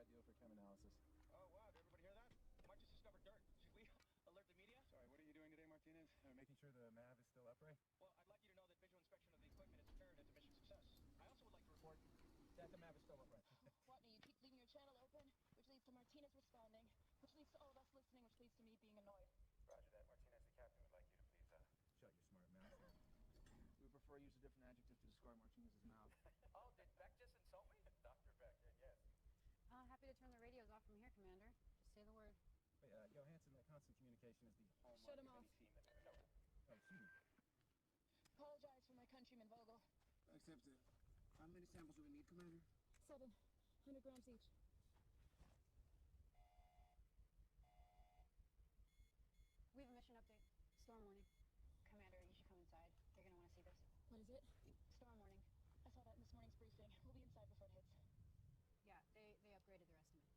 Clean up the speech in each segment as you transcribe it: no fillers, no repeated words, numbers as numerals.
that deal for chem analysis. Oh, wow. Did everybody hear that? Mark just discovered dirt. Should we alert the media? Sorry, what are you doing today, Martinez? Making sure the MAV is still upright? Well, I'd like you to know that visual inspection of the equipment is imperative to mission success. I also would like to report that the MAV is still upright. Watney, you keep leaving your channel open, which leads to Martinez responding, which leads to all of us listening, which leads to me being annoyed. Roger that. Martinez, the captain would like you to please, shut your smart mouth. We prefer use a different adjective to describe Martinez's mouth. Oh, did Beck just insult me? Dr. Beck, yes. Happy to turn the radios off from here, Commander. Just say the word. Wait, Johansson, that constant communication is the hallmark Shut him of any off. team that... No. Oh, excuse me. Apologize for my countryman, Vogel. Accepted. How many samples do we need, Commander? 700 grams each. We have a mission update. Storm warning. Commander, you should come inside. You're gonna want to see this. What is it? Storm warning. I saw that in this morning's briefing. We'll be inside before it hits. Yeah, they upgraded their estimate.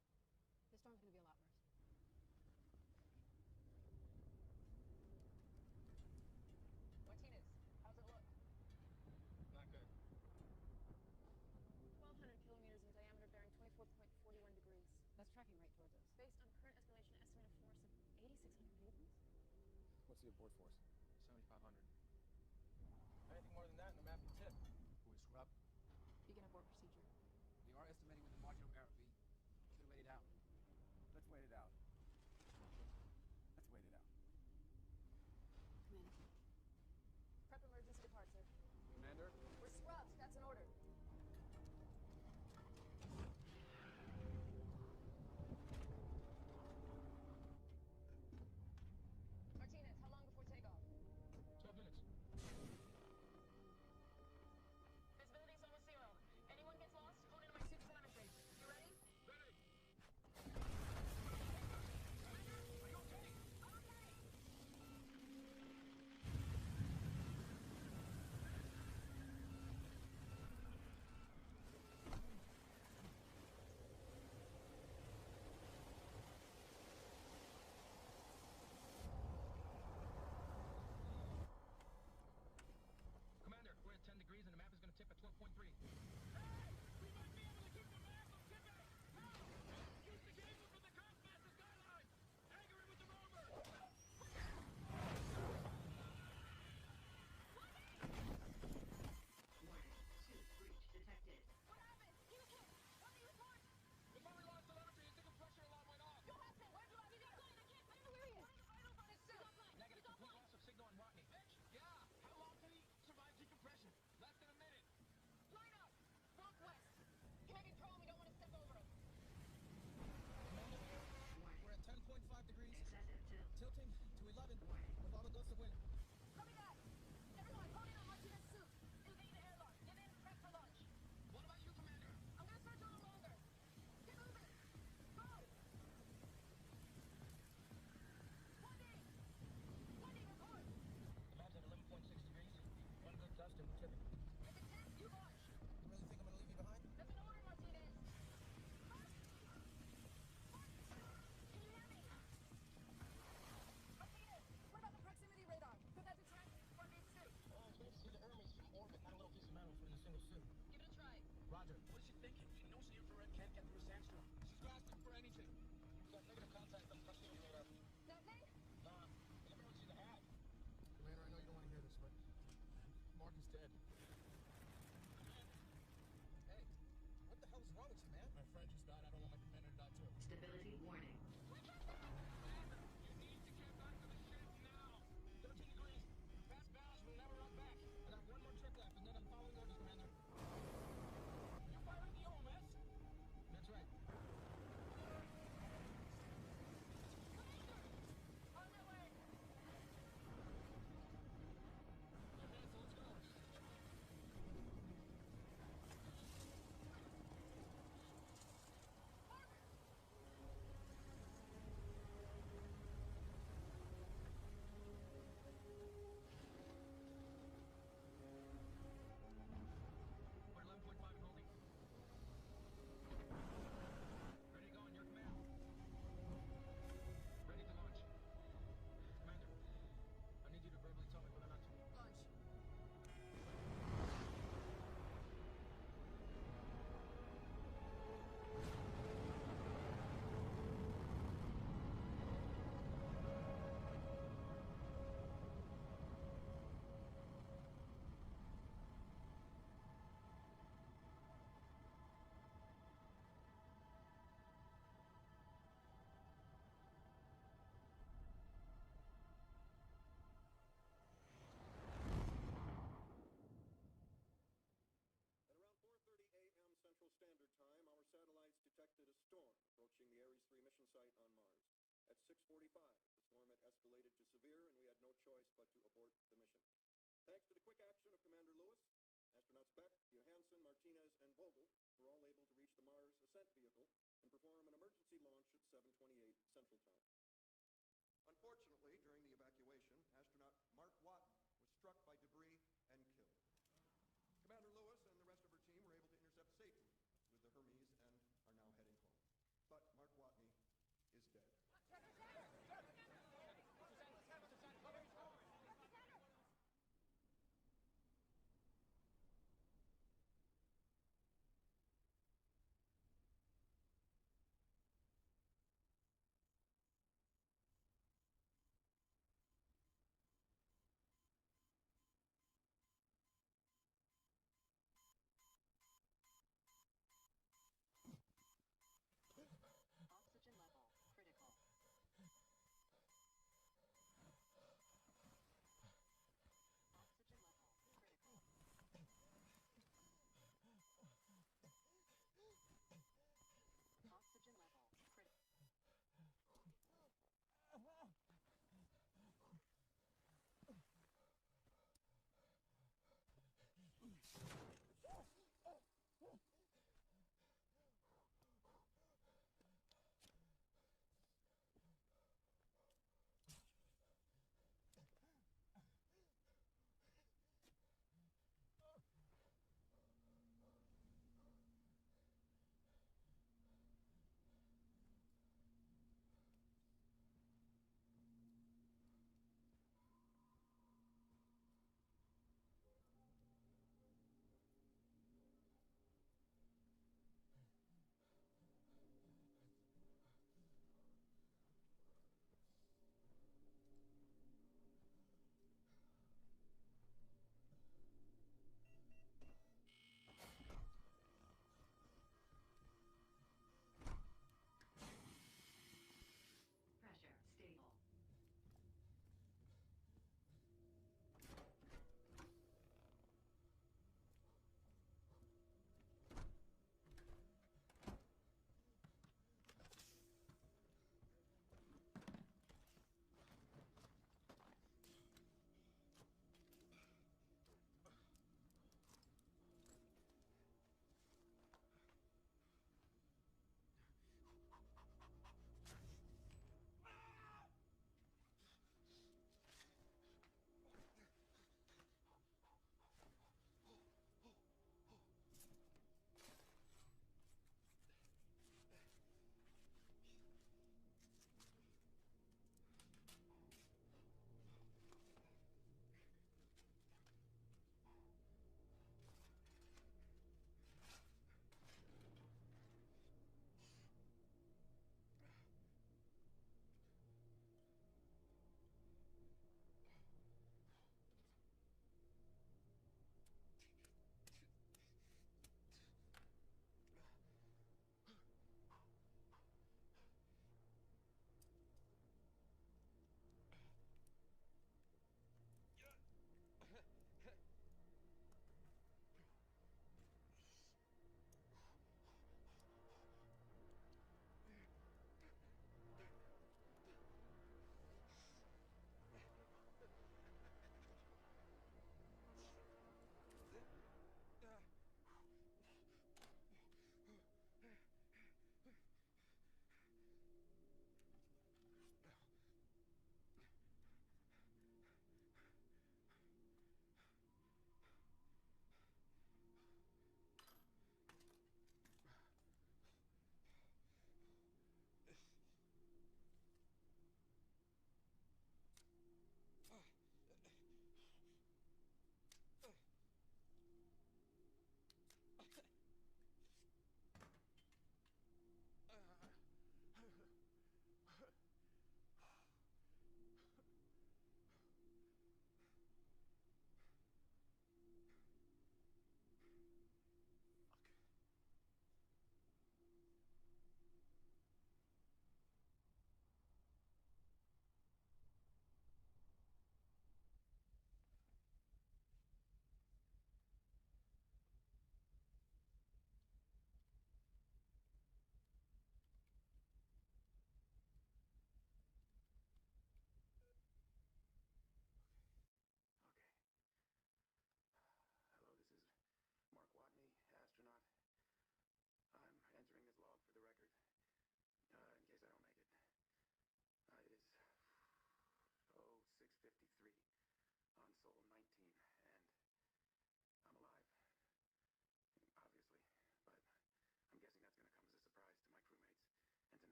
This storm's gonna be a lot worse. Martinez, how's it look? Not good. 1,200 kilometers in diameter, bearing 24.41 degrees. That's tracking right towards us. Based on current escalation estimate of force of 8,600 newtons. What's the abort force? 7,500. Anything more than that, and the map can tip. We scrub. Begin abort procedure. We are estimating with a margin of error, V. Should wait it out. Let's wait it out. Let's wait it out. Commander. Prep emergency departure. Commander? We're scrubbed. That's an order. Martinez, how long before takeoff? 12 minutes. Visibility's almost zero. Anyone gets lost, phone in my suit telemetry. You ready? Ready! construction site on Mars. At 6:45, the storm had escalated to severe, and we had no choice but to abort the mission. Thanks to the quick action of Commander Lewis, astronauts Beck, Johansson, Martinez, and Vogel were all able to reach the Mars ascent vehicle and perform an emergency launch at 7:28 Central Time. Unfortunately, during the evacuation, astronaut Mark Watney was struck by debris and killed. Commander Lewis and the rest of her team were able to intercept safely with the Hermes and are now heading home. But Mark Watney is dead.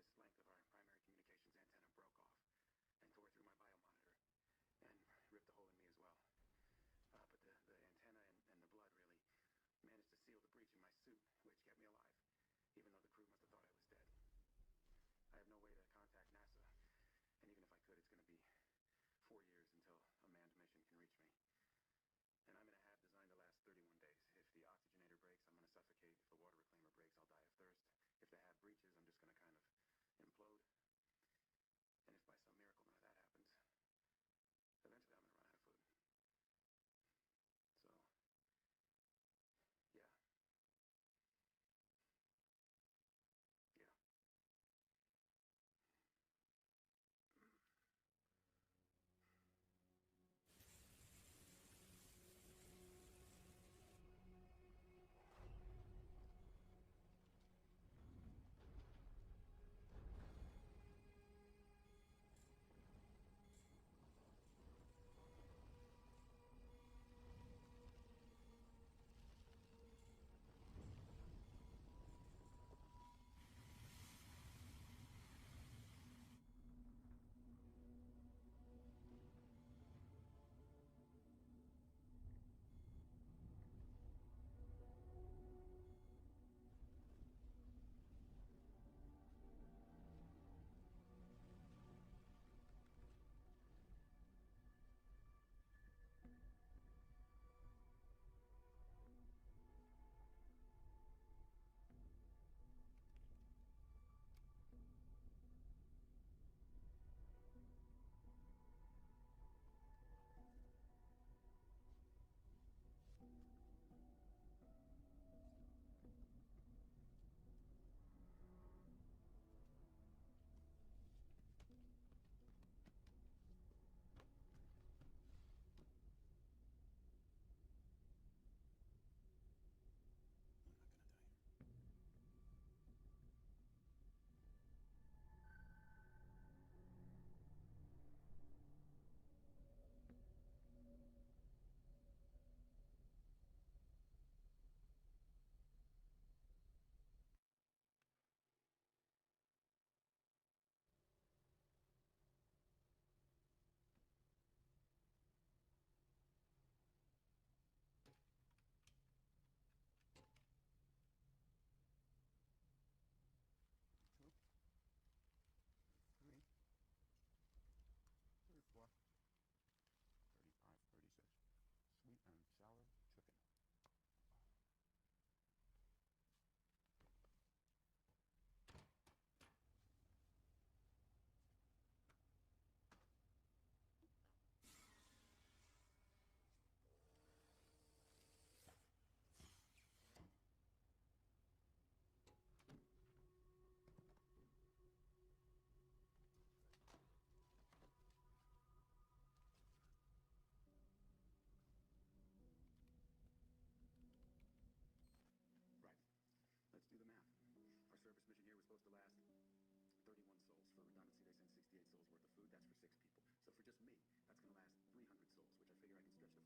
length of our primary communications antenna broke off and tore through my biomonitor and ripped a hole in me as well. But the antenna and the blood really managed to seal the breach in my suit, which kept me alive, even though the crew must have thought I was dead. I have no way to contact NASA, and even if I could, it's going to be 4 years until a manned mission can reach me. And I'm in a hab designed to last 31 days. If the oxygenator breaks, I'm going to suffocate. If the water reclaimer breaks, I'll die of thirst. If the hab breaches, I'm just going to kind of implode. And if by some miracle none of that happens, eventually I'm going to run out of food. So, yeah. Yeah. Sweet and sour chicken. Right. Let's do the math. Our service mission here was supposed to last 31 souls. For redundancy, they sent 68 souls worth of food. That's for 6 people. So for just me, that's going to last 300 souls, which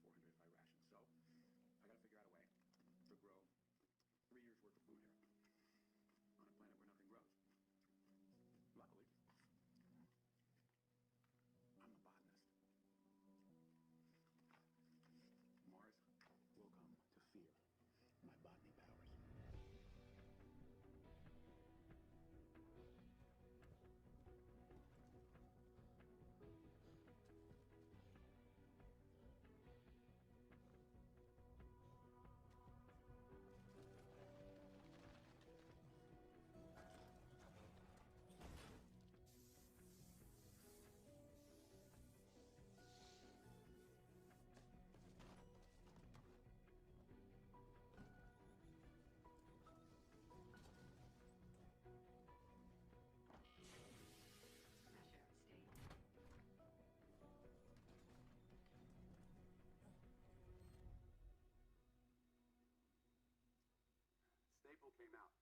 I figure I can stretch to 400 if I ration. So I got to figure out a way to grow 3 years worth of food here on a planet where nothing grows. Luckily, I'm a botanist. Mars will come to fear my botany powers. Staple came out.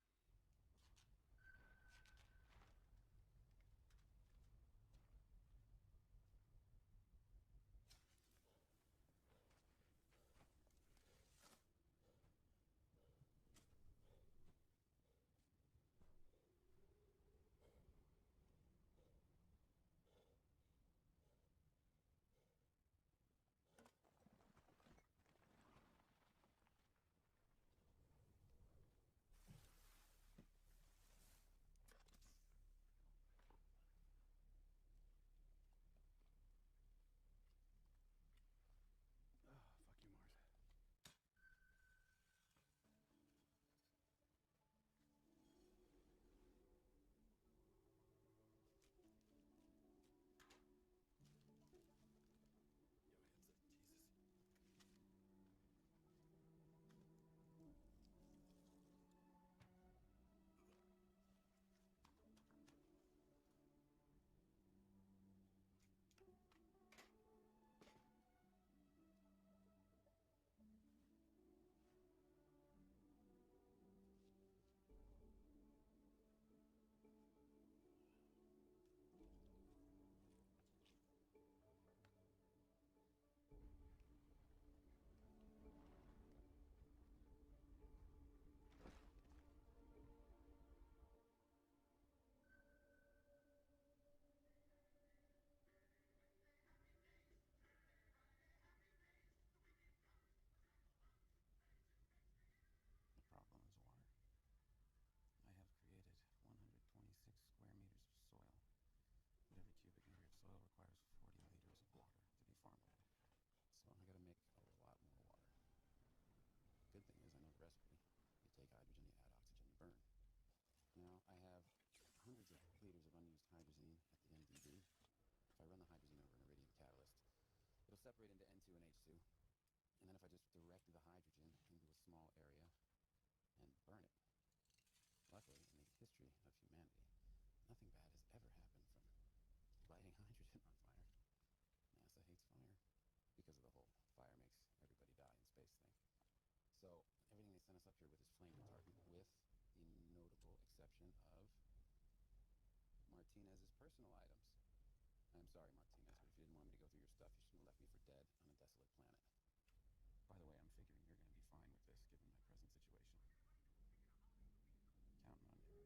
separate into N2 and H2. And then if I just directed the hydrogen into a small area and burn it. Luckily, in the history of humanity, nothing bad has ever happened from lighting hydrogen on fire. NASA hates fire because of the whole fire makes everybody die in space thing. So everything they sent us up here with is flame retardant, with the notable exception of Martinez's personal items. I'm sorry, Martinez, but if you didn't want me to go through your stuff, you shouldn't have left me for dead on a desolate planet. By the way, I'm figuring you're going to be fine with this, given my present situation. Counting on you.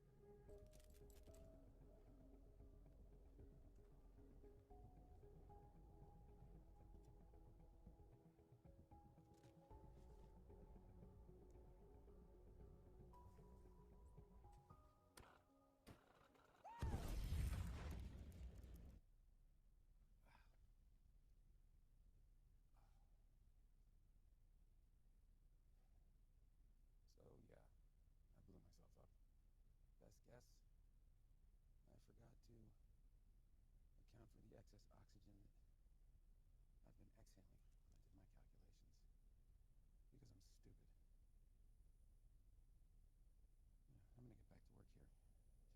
So yeah, I blew myself up. Best guess, I forgot to account for the excess oxygen that I've been exhaling when I did my calculations. Because I'm stupid. Yeah, I'm gonna get back to work here,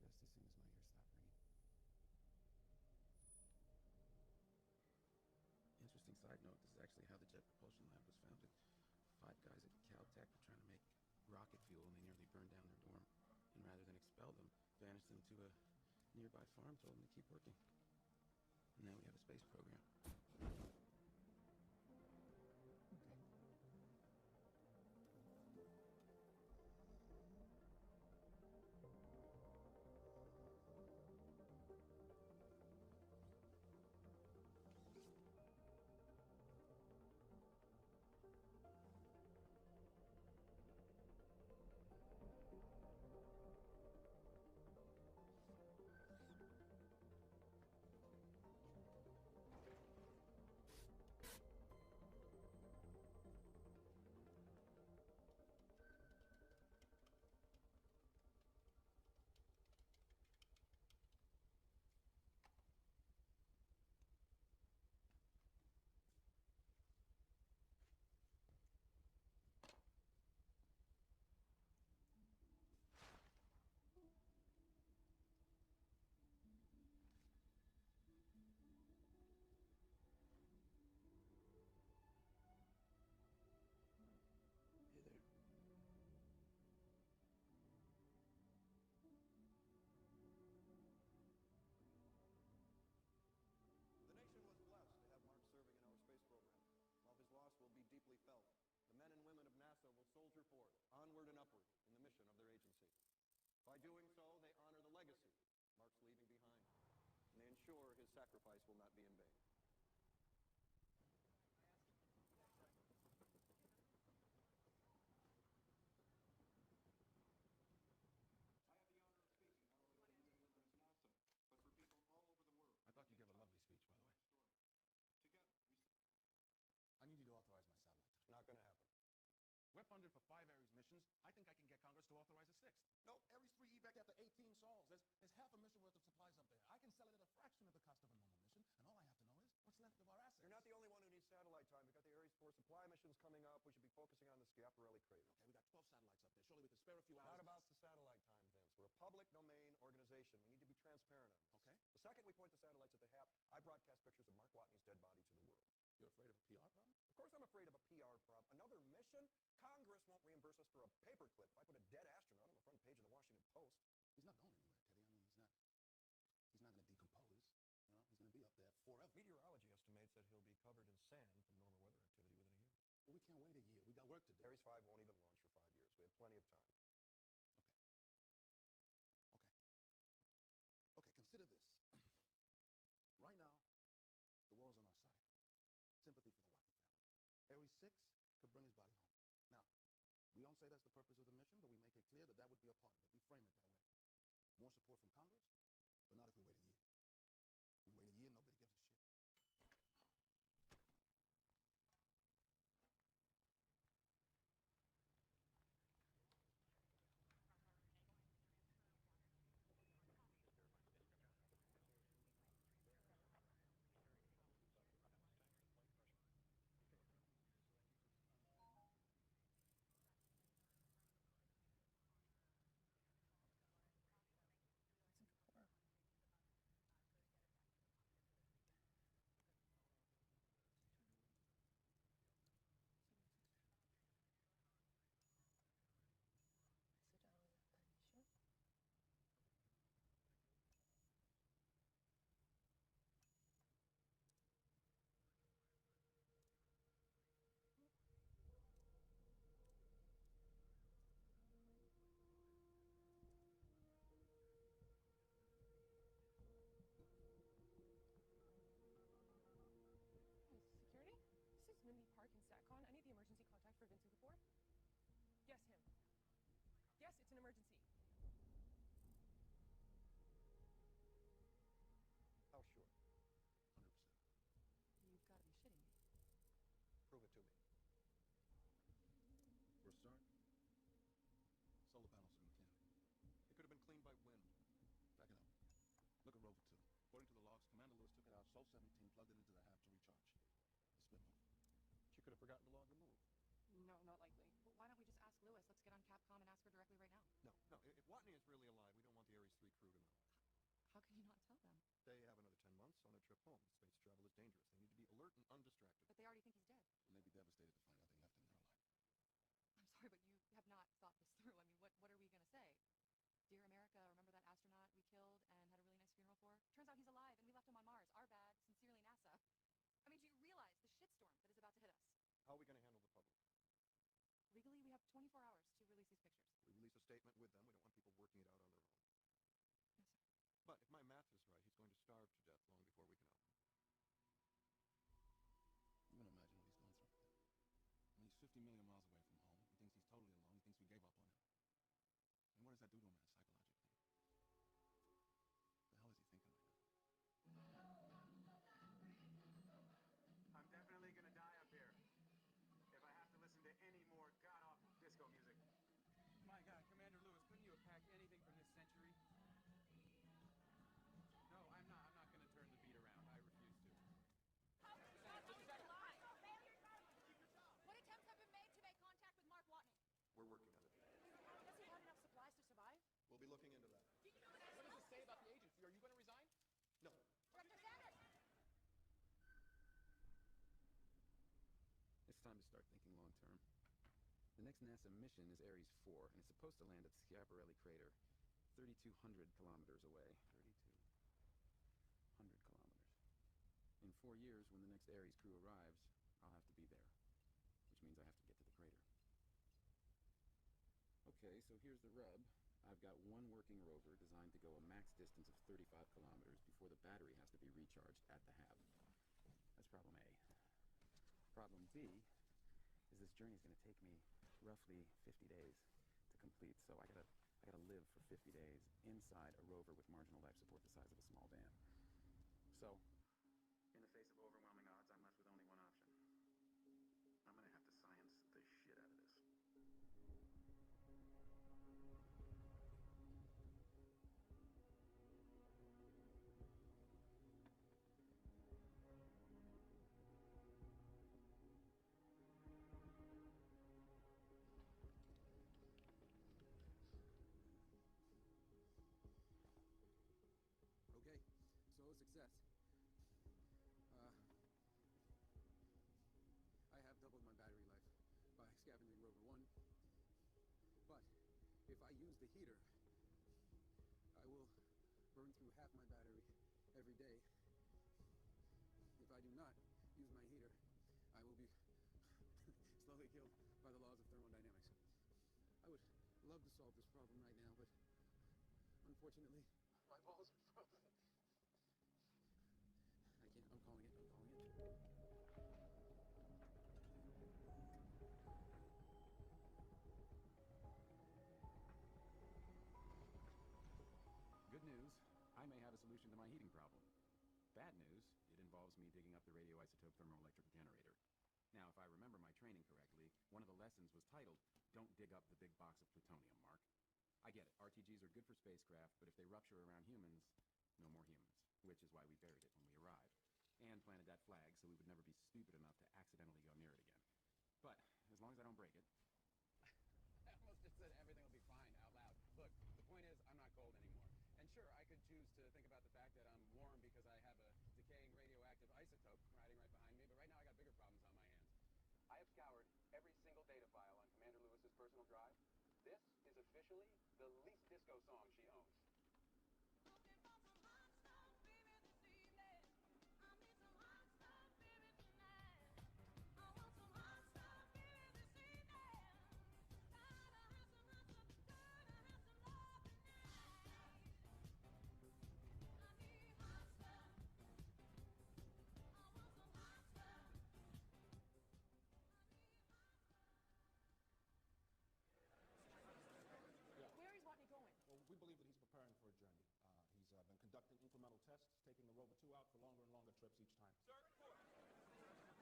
just as soon as my ears stop ringing. Interesting side note, this is actually how the Jet Propulsion Lab was founded. 5 guys at Caltech were trying to make rocket fuel, and they nearly burned down their dorm. And rather than expel them, banished them to a nearby farm, told them to keep working. And now we have a space program. Hey there. The nation was blessed to have Mark serving in our space program. While his loss will be deeply felt, the men and women of NASA will soldier forth, onward and upward, in the mission of their agency. By doing so, they honor the legacy Mark's leaving behind, and they ensure his sacrifice will not be in vain. I thought you gave a lovely speech, by the way. I need you to authorize my satellite. Not going to happen. We're funded for 5 Ares missions. I think I can get Congress to authorize a 6th. No, Ares 3 evac after 18 sols. There's half a mission worth of supplies up there. I can sell it at a fraction of the cost of a normal mission, and all I have to know is what's left of our assets. You're not the only one who needs satellite time. We've got the Ares 4 supply missions coming up. We should be focusing on the Schiaparelli crater. Okay, we got 12 satellites up there. Surely we can spare a few hours. Not about the satellite time, Vince. We're a public domain organization. We need to be transparent on this. Okay. The second we point the satellites at the HAP, I broadcast pictures of Mark Watney's dead body to the world. You're afraid of a PR problem? Of course I'm afraid of a PR problem. Another mission? Congress won't reimburse us for a paperclip if I put a dead astronaut on the front page of the Washington Post. He's not going anywhere, Teddy. I mean, he's not going to decompose. You know, he's going to be up there forever. Meteorology estimates that he'll be covered in sand from normal weather activity within a year. Well, we can't wait a year. We got work to do. Ares 5 won't even launch for 5 years. We have plenty of time. Okay, consider this. Right now, the world's on our side. Sympathy for the Watney family. Ares 6 could bring his body home. Now, we don't say that's the purpose of the mission, but we make it clear that that would be a part of it. We frame it that way. More support from Congress, but not if we wait a year. We wait a year, nobody gives a shit. According to the logs, Commander Lewis took it out, Sol 17, plugged it into the hab to recharge. The split one. She could have forgotten the log removed. No, not likely. Well, why don't we just ask Lewis? Let's get on Capcom and ask her directly right now. No. If Watney is really alive, we don't want the Ares 3 crew to know. How can you not tell them? They have another 10 months on their trip home. Space travel is dangerous. They need to be alert and undistracted. But they already think he's dead. And they'd be devastated to find out they left him there alive. I'm sorry, but you have not thought this through. I mean, what are we going to say? Dear America, remember that astronaut we killed and had a really nice funeral for? Turns out he's alive and we left him on Mars. Our bad. Sincerely, NASA. I mean, do you realize the shitstorm that is about to hit us? How are we going to handle the public? Legally, we have 24 hours to release these pictures. We release a statement with them. We don't want people working it out on their own. Yes, sir. But if my math is right, he's going to starve to death long before we can help him. You can imagine what he's going through. I mean, he's 50 million miles away from home. He thinks he's totally alone. He thinks we gave up on him. And what does that do to him psychologically? What the hell is he thinking right now? I'm definitely gonna die up here. If I have to listen to any more god-awful disco music. My God, Commander Lewis, couldn't you have packed anything from this century? No, I'm not gonna turn the beat around. I refuse to. What attempts have been made to make contact with Mark Watney? We're working on it. Does he have enough supplies to survive? We'll be looking into that. What does this say about the agency? Are you going to resign? No. Director Sanders! It's time to start thinking long term. The next NASA mission is Ares 4, and it's supposed to land at Schiaparelli Crater, 3,200 kilometers away. 3,200 kilometers. In 4 years, when the next Ares crew arrives, I'll have to be there, which means I have to get to the crater. Okay, so here's the rub. I've got one working rover designed to go a max distance of 35 kilometers before the battery has to be recharged at the hab. That's problem A. Problem B is this journey is going to take me roughly 50 days to complete, so I gotta live for 50 days inside a rover with marginal life support the size of a small van. So, In the face of overwhelming odds, I'm left with only one option. I'm gonna have to science the shit out of this. okay, so success. I have doubled my battery life by scavenging rover 1. But if I use the heater, I will burn through half my battery every day. If I do not use my heater, I will be slowly killed by the laws of thermodynamics. I would love to solve this problem right now, but unfortunately, my balls are frozen. I can't. I'm calling it. Good news, I may have a solution to my heating problem. Bad news, it involves me digging up the radioisotope thermoelectric generator. Now, if I remember my training correctly, one of the lessons was titled, "Don't dig up the big box of plutonium, Mark." I get it, RTGs are good for spacecraft, but if they rupture around humans, no more humans. Which is why we buried it when we arrived. And planted that flag so we would never be stupid enough to accidentally go near it again. But, as long as I don't break it. I almost just said everything will be fine out loud. Look, the point is, I'm not cold anymore. And sure, I could choose to think about the fact that I'm warm because I have a decaying radioactive isotope riding right behind me, but right now I got bigger problems on my hands. I have scoured every single data file on Commander Lewis's personal drive. This is officially the least disco song she owns. Where is Watney going? Well, we believe that he's preparing for a journey. He's been conducting incremental tests, taking the rover 2 out for longer and longer trips each time. Sir, report.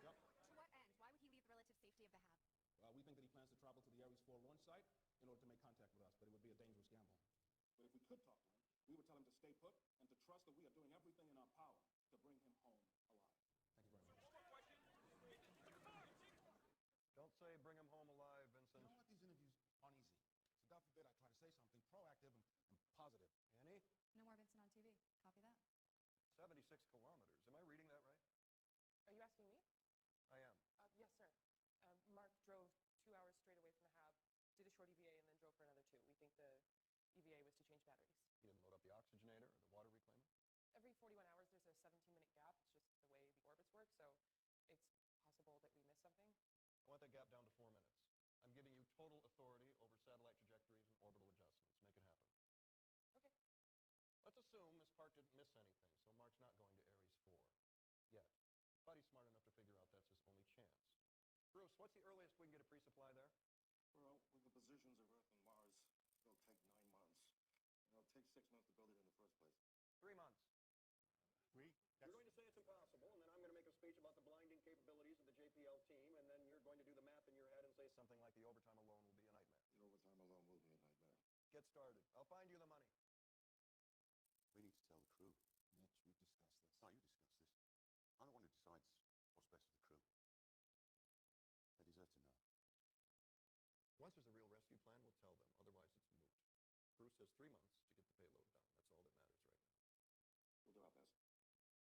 Yep. To what end? Why would he leave the relative safety of the hab? We think that he plans to travel to the Ares 4 launch site in order to make contact with us, but it would be a dangerous gamble. But if we could talk to him, we would tell him to stay put and to trust that we are doing everything in our power to bring him home alive. Don't say bring him home alive, Vincent. You know what? These interviews aren't easy. So God forbid I try to say something proactive and positive. Annie? No more Vincent on TV. Copy that. 76 kilometers. Am I reading that right? Are you asking me? I am. Yes, sir. Mark drove 2 hours straight away from the hab, did a short EVA, and then drove for another 2. We think the EVA was to change batteries. He didn't load up the oxygenator or the water reclaimer? Every 41 hours, there's a 17-minute gap. It's just the way the orbits work, so it's possible that we missed something. I want that gap down to 4 minutes. I'm giving you total authority over satellite trajectories and orbital adjustments. Make it happen. Okay. Let's assume Miss Park didn't miss anything, so Mark's not going to Ares 4. Yet. But he's smart enough to figure out that's his only chance. Bruce, what's the earliest we can get a pre-supply there? Well, with the positions of Earth and Mars, it'll take 9 months. And it'll take 6 months to build it in the first place. 3 months. You're going to say it's impossible, and then I'm going to make a speech about the blinding capabilities of the JPL team, and then you're going to do the math in your head and say Something like the overtime alone will be a nightmare. The overtime alone will be a nightmare. Get started. I'll find you the money. We need to tell the crew. Mitch, we've discussed this. No, you discuss this. I'm the one who decides what's best for the crew. They deserve to know. Once there's a real rescue plan, we'll tell them. Otherwise, it's moot. Bruce has 3 months to get the payload done. That's all that matters right now. We'll do our best.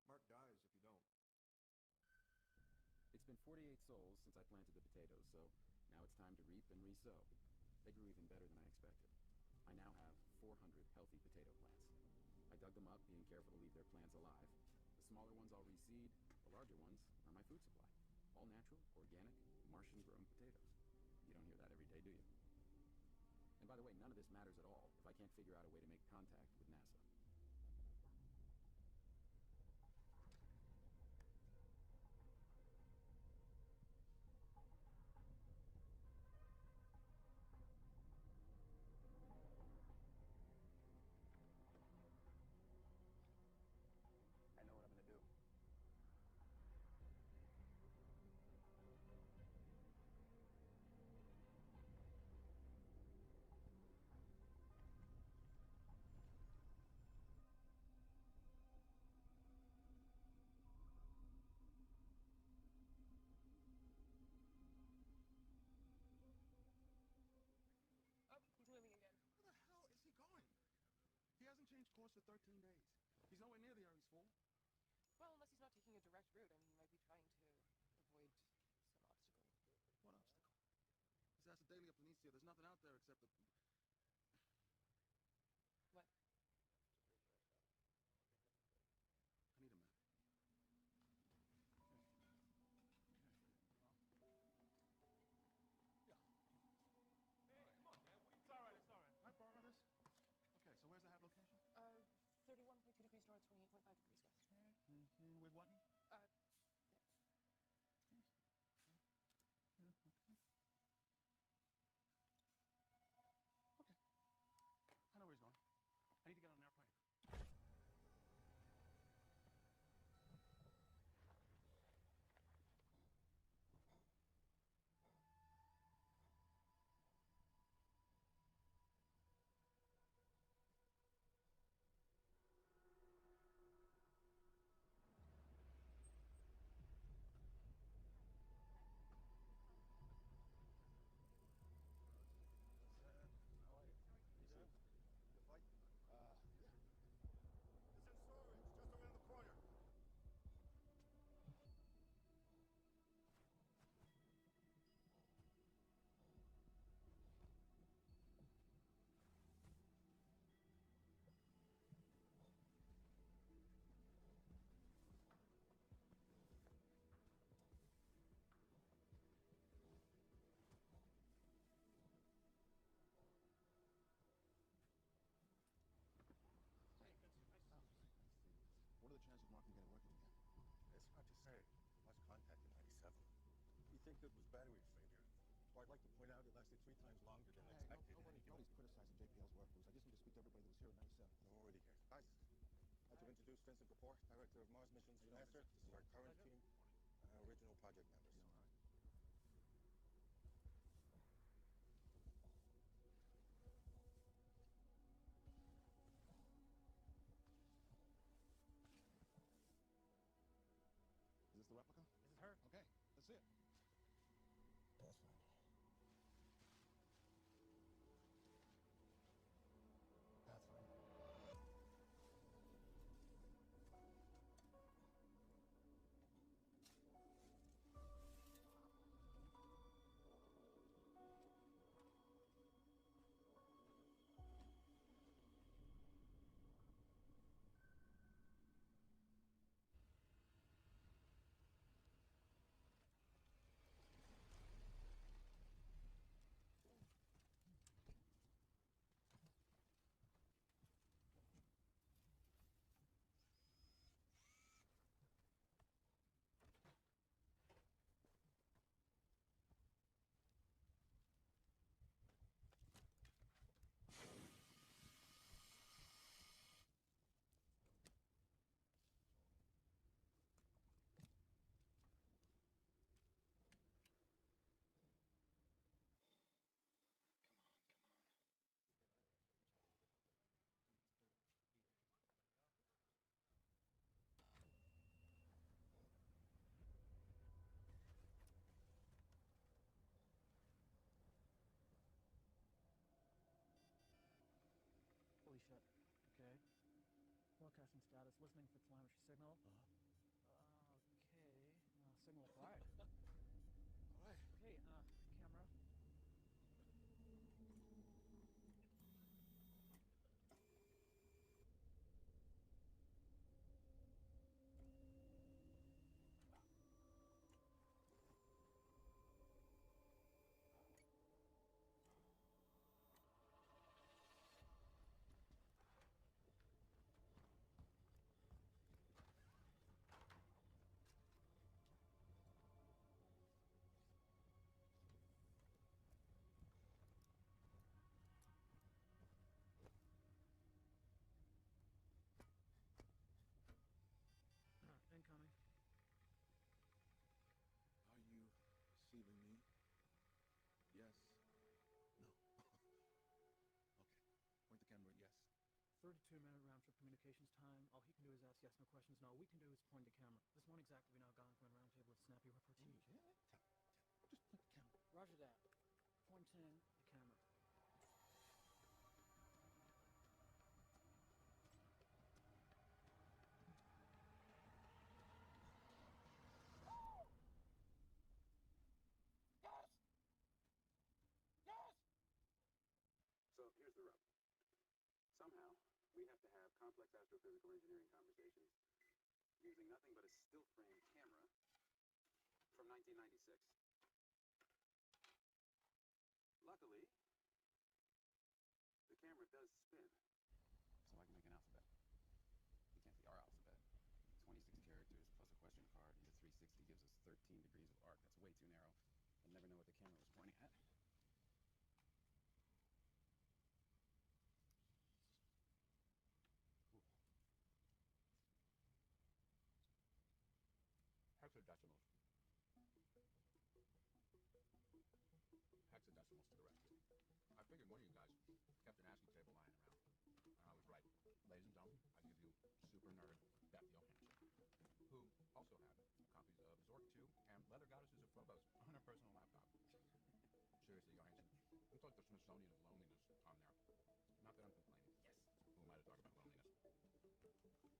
Mark dies if you don't. It's been 48 sols since I planted the potatoes, so now it's time to reap and resow. They grew even better than I expected. I now have 400 healthy potato plants. I dug them up, being careful to leave their plants alive. The smaller ones I'll reseed, the larger ones are my food supply. All natural, organic, Martian-grown potatoes. You don't hear that every day, do you? And by the way, none of this matters at all if I can't figure out a way to make contact with NASA. I know what I'm going to do. Oh, he's moving again. Where the hell is he going? He hasn't changed course for 13 days. He's nowhere near the Ares 4. Well, unless he's not taking a direct route. I mean, he might be trying to avoid some obstacle. What obstacle? This has a Daily Planitia. There's nothing out there except the... What? I need a map. It's all right, it's all right. Can I borrow this? Okay, so where's the hab location? 31.2 degrees north, 28.5 degrees west. With what? I know where he's going. I need to get on an airplane. What are the chances Mark can get it working again? It's hard to say. Lost contact in 97. We think it was battery failure. So I'd like to point out it lasted 3 times longer than expected. Nobody's criticizing JPL's work, Bruce. I just need to speak to everybody that was here in 97. I'm already here. Guys, I'd like to introduce Vincent Kapoor, Director of Mars Missions for NASA. This is our current team, original project members. You all right? check. Okay. Broadcasting status, listening for telemetry signal. Okay. Signal acquired. All right. Okay, camera. Incoming. Are you receiving me? Yes. No. Okay. Point the camera, yes. 32-minute round trip communications time. All he can do is ask yes, no questions. No, all we can do is point the camera. This won't exactly be an Algonquin round table with snappy repartee. Just point the camera. Roger that. Pointing the camera. So here's the rub. Somehow, we have to have complex astrophysical engineering conversations using nothing but a still frame camera from 1996. Luckily, the camera does spin. So I can make an alphabet. You can't see our alphabet. 26 characters plus a question card into 360 gives us 13 degrees of arc. That's way too narrow. I'll never know what the camera was pointing at. Hexadecimals. Hexadecimals to the rescue. I figured one of you guys kept an ASCII table lying around. And I was right. Ladies and gentlemen, I give you super nerd Beth Johansson, who also had copies of Zork 2 and Leather Goddesses of Phobos on her personal laptop. Seriously, Johansson, it's like the Smithsonian of loneliness on there. Not that I'm complaining. Yes. Who am I to talk about loneliness? I know where he's going with this. Where?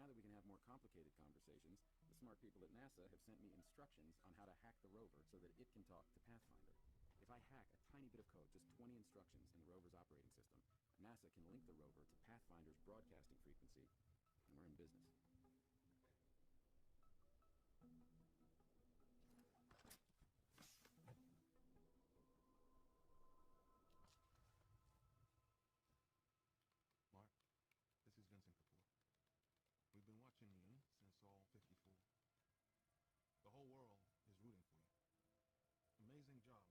Now that we can have more complicated conversations, the smart people at NASA have sent me instructions on how to hack the rover so that it can talk to Pathfinder. If I hack a tiny bit of code, just 20 instructions in the rover's operating system, NASA can link the rover to Pathfinder's broadcasting frequency, and we're in business. Mark, this is Vincent Kapoor. We've been watching you since all 54. The whole world is rooting for you. Amazing job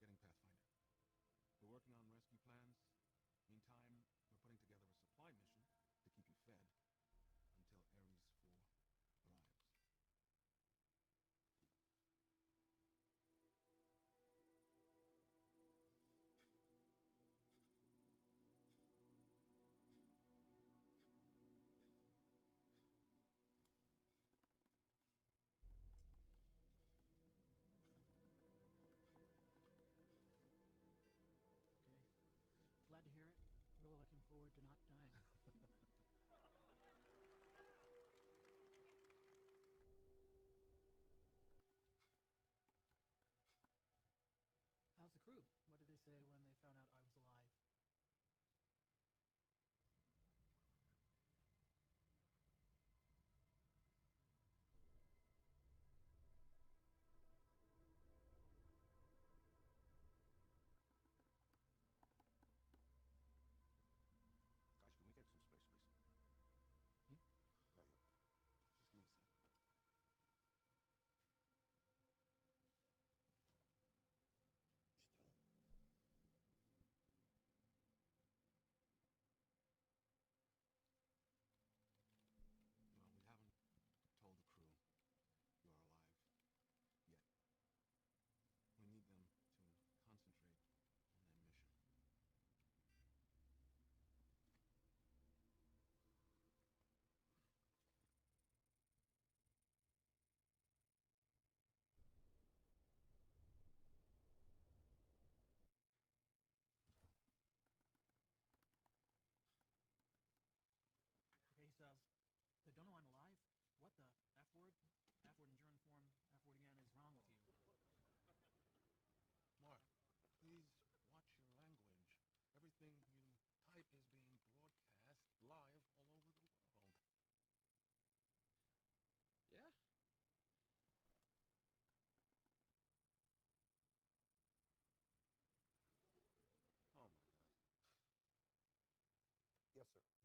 getting Pathfinder. We're working on rescue plans. Meantime, we're putting together a supply mission to keep you fed until Ares 4 arrives.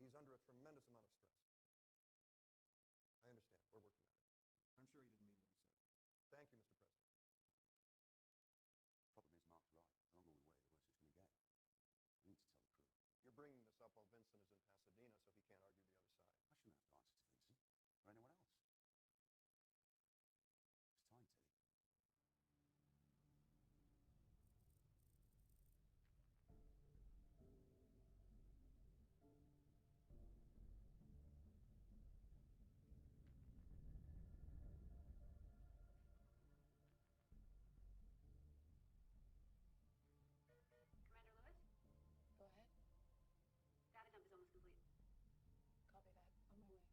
he's under a tremendous amount of stress. I understand. We're working on it. I'm sure he didn't mean what he said. Thank you, Mr. President. Problem is, Mark's right. The longer we wait, the worse it's going to get. We need to tell the crew. You're bringing this up while Vincent is in Pasadena, so he can't argue the other side. I shouldn't have to answer to Vincent or anyone else. It's time, Teddy. Commander Lewis? Go ahead. Data dump is almost complete. Copy that. On my way.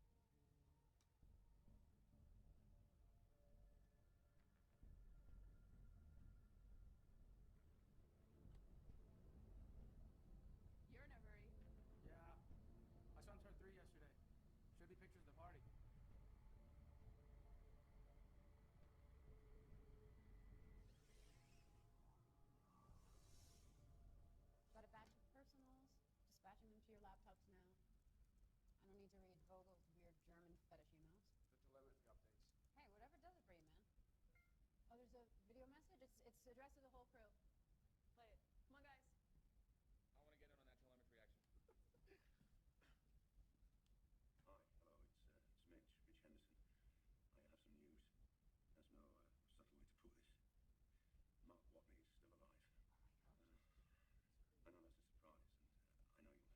You're in a hurry. Yeah. My son turned 3 yesterday. Should be pictures of the party. Got a batch of personals. Dispatching them to your laptops now. I don't need to read Vogel's weird German fetish emails. The telemetry updates. Hey, whatever does it for you, man. Oh, there's a video message? It's addressed to the whole crew. Play it. Come on, guys. I want to get in on that telemetry action. Hi, hello, it's Mitch Henderson. I have some news. There's no subtle way to put this. Mark Watney is still alive. I know that's a surprise, and I know you'll have a lot of questions,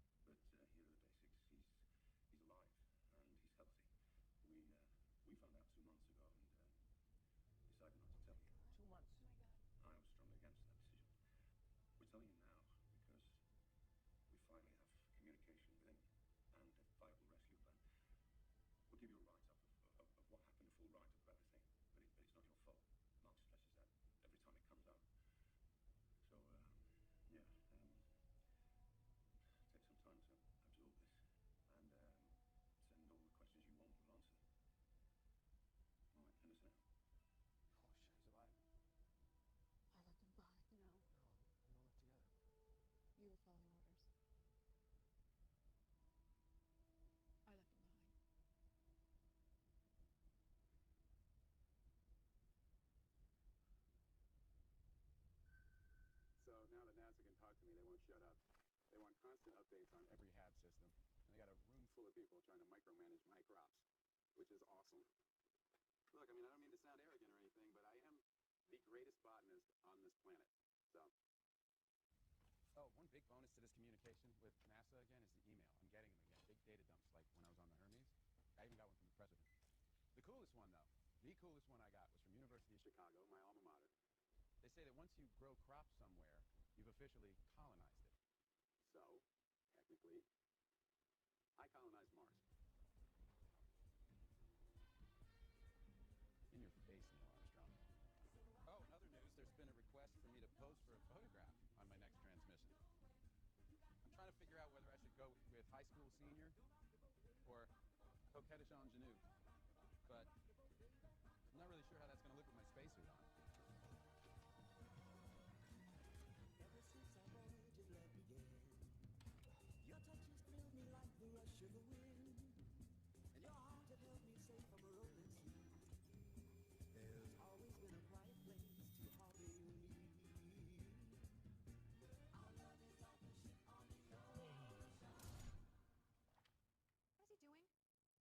but here are the basics. He's alive, and he's healthy. We found out 2 months ago, and decided not to tell you. 2 months. Oh my God. I was strongly against that decision. We're telling you now because we finally have communication with him and a viable rescue plan. We'll give you a write-up of what happened, a full write-up of everything, but it's not your fault. Mark stresses that every time it comes out. So, yeah, take some time to absorb this and send all the questions you want, we'll answer them. All right, Henderson out. Oh, shit, he's alive. I left him behind. No, We all left together. You were following orders. I left him behind. So now that NASA can talk to me, they won't shut up. They want constant updates on every HAB system. And they got a room full of people trying to micromanage my crops, which is awesome. Look, I mean, I don't mean to sound arrogant or anything, but I am the greatest botanist on this planet. So, Oh, one big bonus to this communication with NASA again is the email. I'm getting them again. Big data dumps like when I was on the Hermes. I even got one from the president. The coolest one, though, the coolest one I got was from University of Chicago, my alma mater. They say that once you grow crops somewhere, you've officially colonized it. so, technically, I colonized Mars. In your face, Neil Armstrong. Oh, in other news, there's been a request for me to pose for a photograph on my next transmission. I'm trying to figure out whether I should go with high school senior or coquettish ingenue. But I'm not really sure how that's going to look with my spacesuit on. Ever since our voyage's love began, your touches thrill me like the rush of the wind, and your arms have held me safe from a rolling sea. There's always been a quiet place to harbor you and me. Our love is like a ship on the ocean. What is he doing?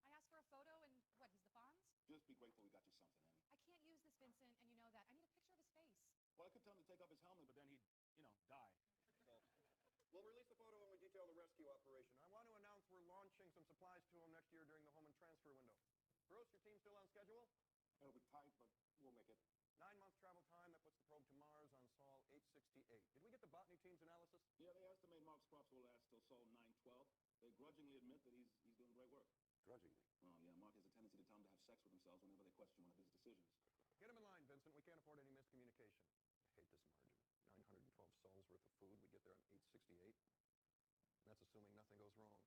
I asked for a photo and what, he's the Fonz? Just be grateful we got you something, Emmy. I can't use this, Vincent, and you know that. I need a picture of his face. Well, I could tell him to take off his helmet, but then he'd, die. So, we'll release the photo when we detail the rescue operation. I want to announce we're launching some supplies to him next year during the home and transfer window. Bruce, your team still on schedule? It'll be tight, but we'll make it. 9-month travel time, that puts the probe to Mars on Sol 868. Did we get the botany team's analysis? Yeah, they estimate Mark's crops will last till Sol 912. They grudgingly admit that he's doing great work. Grudgingly? Well, yeah, Mark has a tendency to tell them to have sex with themselves whenever they question one of his decisions. Get him in line, Vincent. We can't afford any miscommunication. I hate this margin. 912 sols worth of food. We get there on 868. That's assuming nothing goes wrong.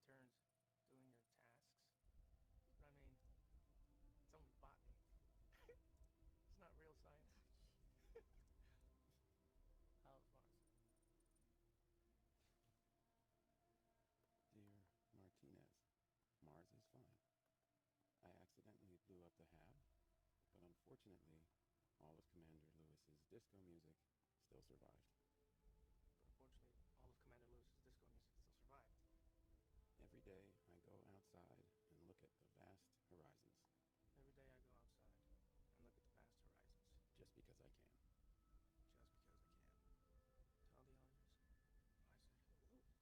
turns doing your tasks. But I mean, it's only botany. It's not real science. How's Mars? Dear Martinez, Mars is fine. I accidentally blew up the HAB, but unfortunately, all of Commander Lewis's disco music still survived. But unfortunately, all of Commander Lewis's disco music still survived. Every day, I go outside and look at the vast horizons. Every day I go outside and look at the vast horizons. Just because I can. Just because I can. Tell the others I said hello. Will do,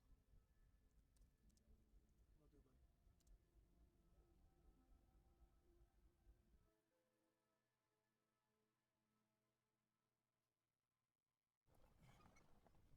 buddy.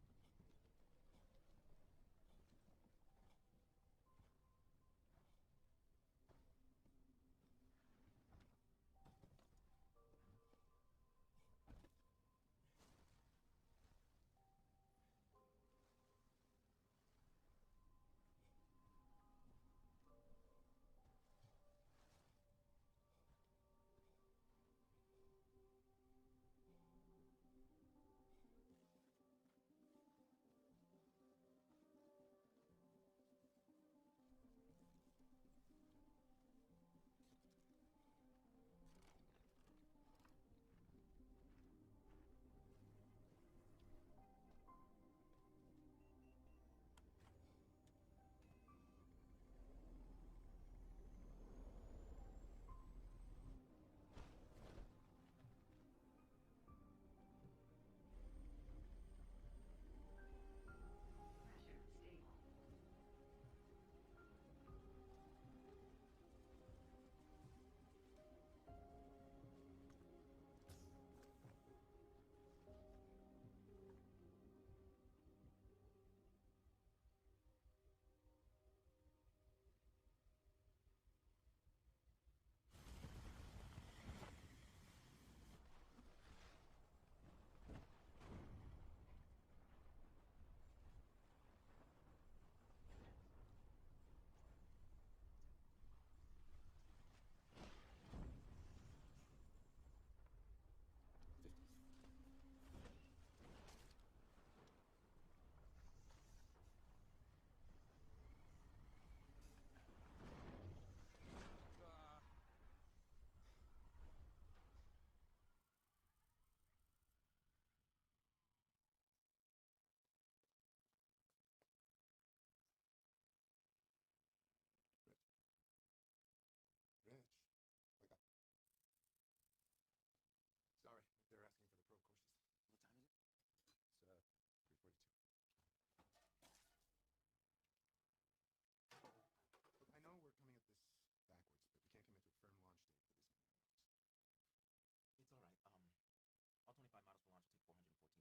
Rich, wake up. Sorry, they're asking for the probe courses. What time is it? It's 3:42. Look, I know we're coming at this backwards, but we can't commit to a firm launch date for this many miles. It's all right. All 25 models for launch will take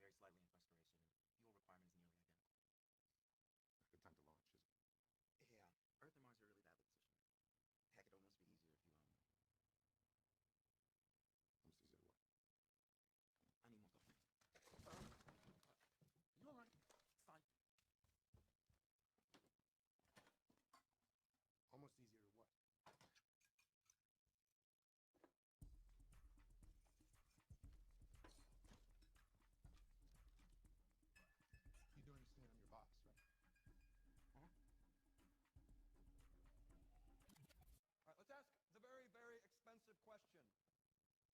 414 days to reach Mars. They vary slightly in restoration, and fuel requirement is nearly identical. Good time to launch, is it? Yeah, Earth and Mars are really badly positioned. Heck, it'd almost be easier if you, Almost easier to what? I need more coffee. You all right? Fine. Almost easier to what? You do understand I'm your boss, right? Huh? All right, let's ask the very, very expensive question.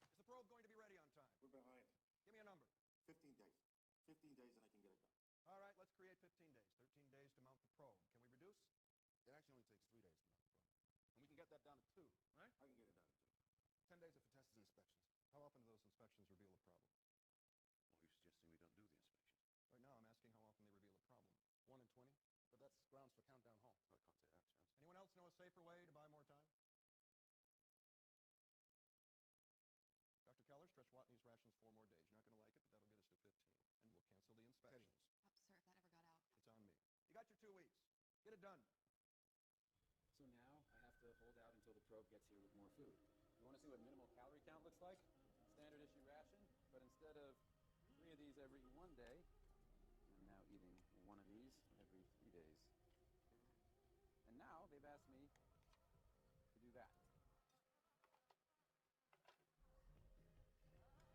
Is the probe going to be ready on time? We're behind. Give me a number. 15 days. 15 days and I can get it done. All right, let's create 15 days. 13 days to mount the probe. Can we reduce? It actually only takes 3 days to mount the probe. And we can get that down to 2, right? I can get it down to 2. 10 days of for tests and inspections. How often do those inspections reveal a problem? Well, you're suggesting we don't do the inspection. Right now, I'm asking how often they reveal a problem. 1 in 20? But that's grounds for countdown home. I can't say that, Chance. Anyone else know a safer way to buy more time? Dr. Keller, stretch Watney's rations 4 more days. You're not going to like it, but that'll get us to 15. And we'll cancel the inspections. Sir, if that ever got out. It's on me. You got your 2 weeks. Get it done. So now I have to hold out until the probe gets here with more food. You want to see what minimal calorie count looks like? Standard issue ration, but instead of 3 of these every 1 day, I'm now eating 1 of these every 3 days. asked me to do that.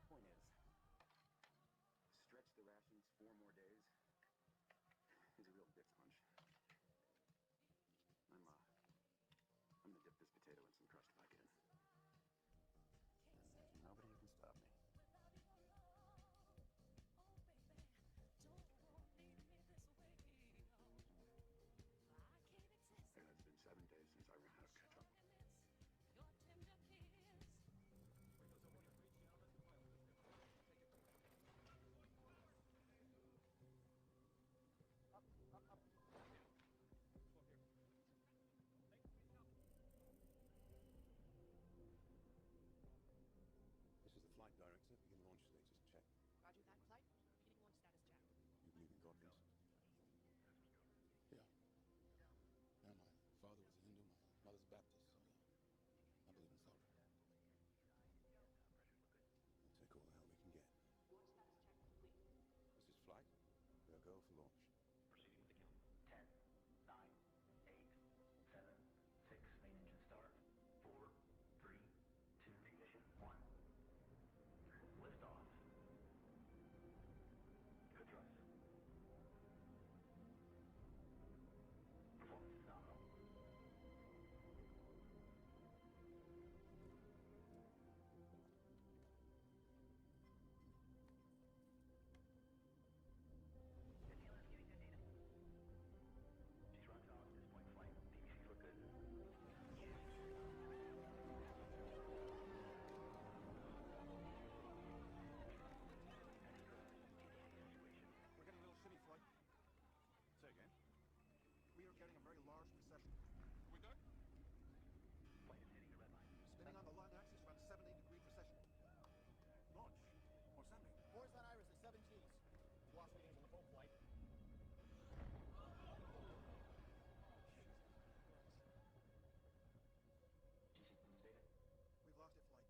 Point is, stretch the rations 4 more days is a real dick punch. I'm gonna dip this potato in some crushed Vicodin. And there's nobody who can stop me. And it's been 7 days since I ran out of ketchup. This is the flight director. Begin launch status check. Roger that. Flight. Repeating launch status check. You believe in God, please? Yeah. Yeah, my father was a Hindu, my mother's a Baptist, so yeah. I believe in salvation. We'll take all the help we can get. Launch status check complete. This is flight. We'll go for launch. Proceeding with the count. 10, 9, 8, 7, 6, main engine start. 4, 3, 2, ignition, 1. Lift off. Good thrust. Performance is nominal. Daniela's giving good data. She's rock solid at this point in flight. DVCs look good. We're getting a little shitty, Floyd. Say again? We are getting a very large precession. We done? Flight is hitting the red line. Spinning on the line axis around 70-degree precession. Launch. What's that mean? Force on Iris at 7 Gs. Lost readings on the full flight. GC Blues data. We've lost it, Floyd.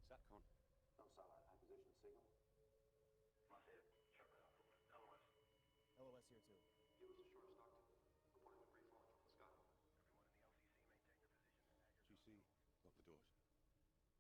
SATCOM. No solid acquisition signal. Positive. Sharp cutoff for LOS. LOS here, too. You was the short Stockton. Reporting with free falling from the sky. Everyone in the LCC maintain your position and add your...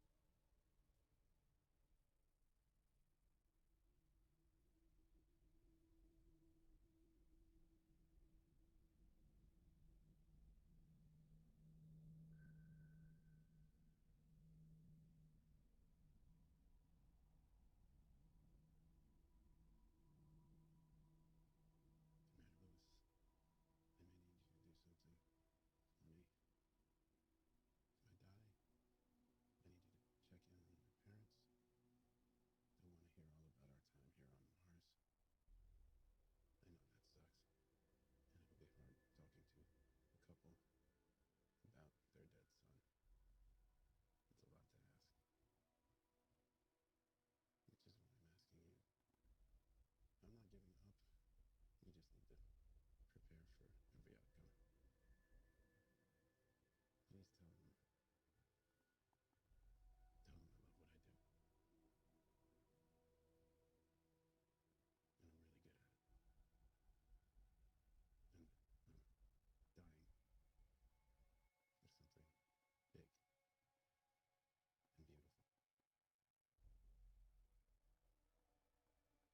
GC, lock the doors.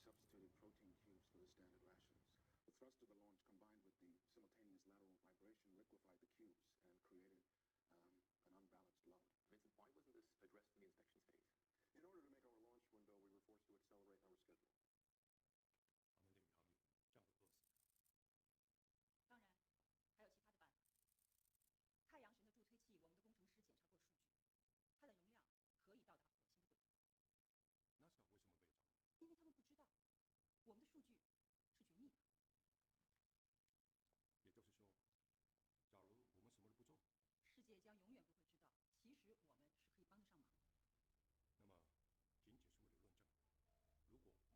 substituted protein cubes for the standard rations. The thrust of the launch combined with the simultaneous lateral vibration liquefied the cubes and created an unbalanced load. Vincent, why wasn't this addressed in the inspection phase? In order to make our launch window, we were forced to accelerate our schedule. 当然，还有其他的办法。太阳神的助推器，我们的工程师检查过数据，它的容量可以到达火星的轨道。NASA 为什么被找？因为他们不知道，我们的数据是绝密的。也就是说，假如我们什么都不做，世界将永远不会知道，其实我们是可以帮得上忙的。那么仅仅是为了论证，如果我们决